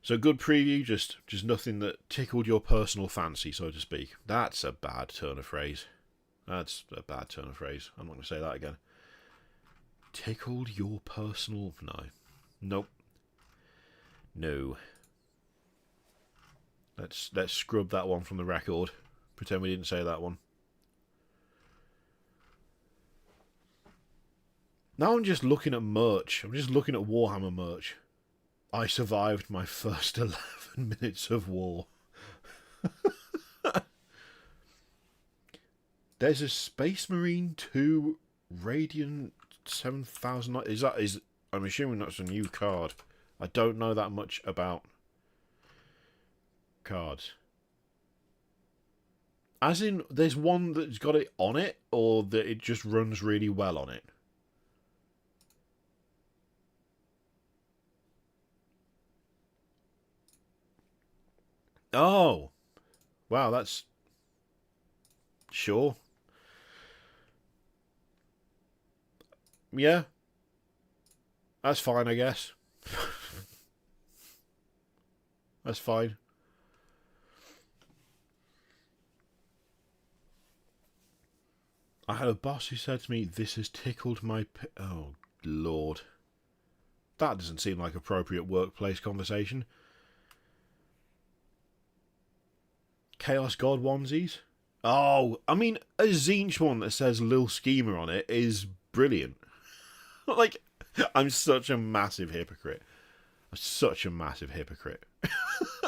So, good preview, just nothing that tickled your personal fancy, so to speak. That's a bad turn of phrase. That's a bad turn of phrase. I'm not going to say that again. Tickled your personal... No. Nope. No. Let's scrub that one from the record. Pretend we didn't say that one. Now I'm just looking at merch. I'm just looking at Warhammer merch. I survived my first 11 minutes of war. There's a Space Marine 2 Radiant 7000. I'm assuming that's a new card. I don't know that much about cards. As in, there's one that's got it on it, or that it just runs really well on it? Oh! Wow, that's... Sure. Yeah. That's fine, I guess. That's fine. I had a boss who said to me, "This has tickled my oh, Lord. That doesn't seem like appropriate workplace conversation. Chaos God onesies? Oh, I mean, a Zinch one that says Lil Schemer on it is brilliant. Like, I'm such a massive hypocrite. I'm such a massive hypocrite.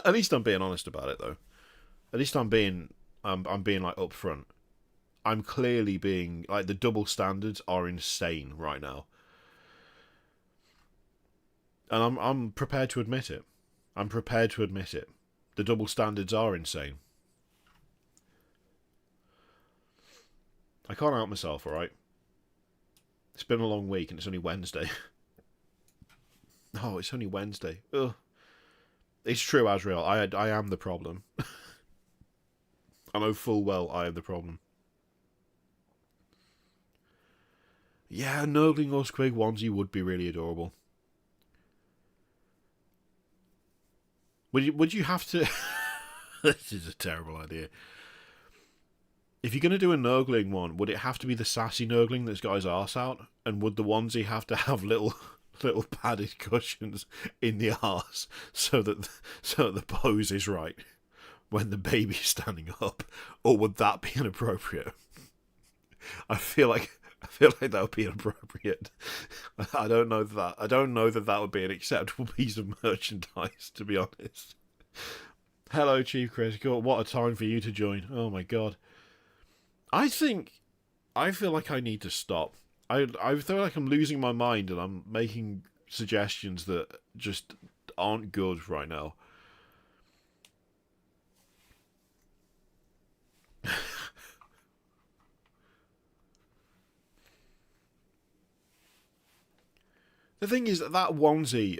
At least I'm being honest about it, though. At least I'm being like upfront. I'm clearly being, like, the double standards are insane right now. And I'm prepared to admit it. I'm prepared to admit it. The double standards are insane. I can't help myself, alright? It's been a long week and it's only Wednesday. Oh, it's only Wednesday. Ugh. It's true, Azrael. I am the problem. I know full well I am the problem. Yeah, a Nurgling or Squig onesie would be really adorable. Would you have to... This is a terrible idea. If you're going to do a Nurgling one, would it have to be the sassy Nurgling that's got his arse out? And would the onesie have to have little padded cushions in the arse so that the pose is right when the baby's standing up? Or would that be inappropriate? I feel like that would be inappropriate. I don't know that would be an acceptable piece of merchandise, to be honest. Hello, Chief Critical. What a time for you to join. Oh my god. I feel like I need to stop. I feel like I'm losing my mind and I'm making suggestions that just aren't good right now. The thing is that onesie,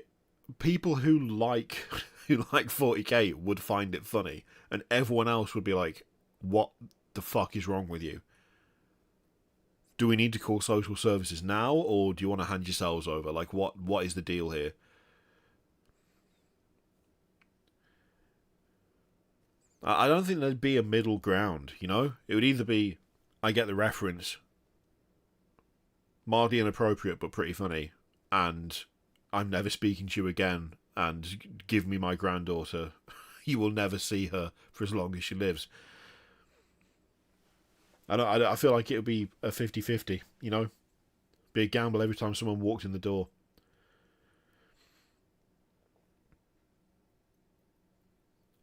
people who like 40k would find it funny, and everyone else would be like, "What the fuck is wrong with you? Do we need to call social services now, or do you want to hand yourselves over? Like, what is the deal here?" I don't think there'd be a middle ground, you know? It would either be, I get the reference, mildly inappropriate but pretty funny, and I'm never speaking to you again, and give me my granddaughter. You will never see her for as long as she lives. I feel like it would be a 50-50, you know? Be a gamble every time someone walked in the door.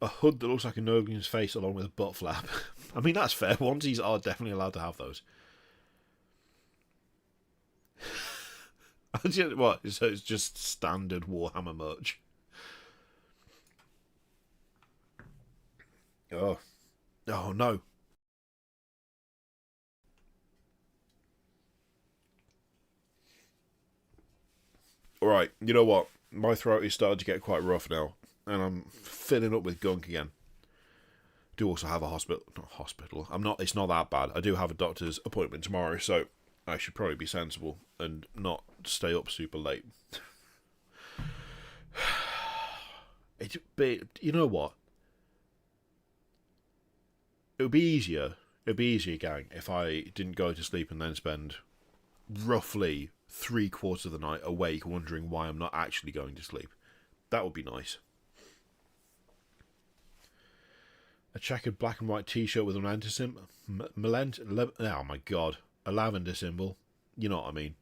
A hood that looks like a Nurgling's face along with a butt flap. I mean, that's fair. Onesies are definitely allowed to have those. What? So it's just standard Warhammer merch. Oh. Oh, no. Alright, you know what? My throat is starting to get quite rough now. And I'm filling up with gunk again. I do also have a hospital. Not hospital. It's not that bad. I do have a doctor's appointment tomorrow, so I should probably be sensible and not stay up super late. You know what? It would be easier, gang, if I didn't go to sleep and then spend roughly 3/4 of the night awake wondering why I'm not actually going to sleep. That would be nice. A checkered black and white t-shirt with a lavender symbol. Oh my god. A lavender symbol. You know what I mean.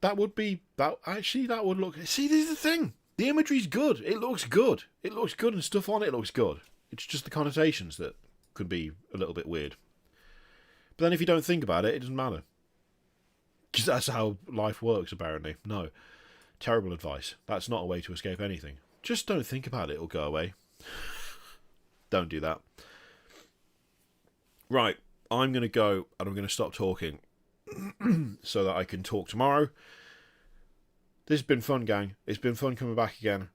That would look... See, this is the thing. The imagery's good. It looks good. It looks good and stuff on it looks good. It's just the connotations that could be a little bit weird. But then if you don't think about it, it doesn't matter. Because that's how life works, apparently. No. Terrible advice. That's not a way to escape anything. Just don't think about it, it'll go away. Don't do that. Right, I'm going to go and I'm going to stop talking so that I can talk tomorrow. This has been fun, gang. It's been fun coming back again.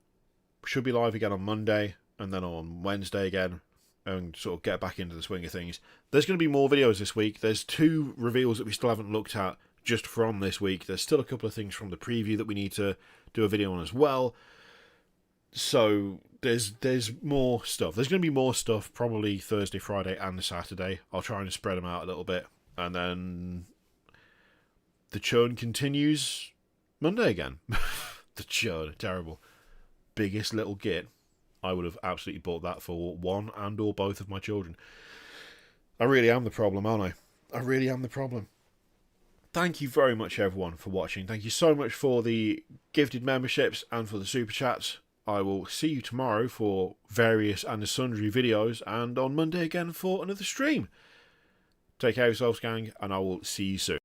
Should be live again on Monday and then on Wednesday again and sort of get back into the swing of things. There's going to be more videos this week. There's 2 reveals that we still haven't looked at just from this week. There's still a couple of things from the preview that we need to do a video on as well. So there's more stuff. There's going to be more stuff probably Thursday, Friday and Saturday. I'll try and spread them out a little bit. And then the churn continues Monday again. The churn, terrible. Biggest little git. I would have absolutely bought that for one and or both of my children. I really am the problem, aren't I? I really am the problem. Thank you very much, everyone, for watching. Thank you so much for the gifted memberships and for the super chats. I will see you tomorrow for various and sundry videos and on Monday again for another stream. Take care of yourselves, gang, and I will see you soon.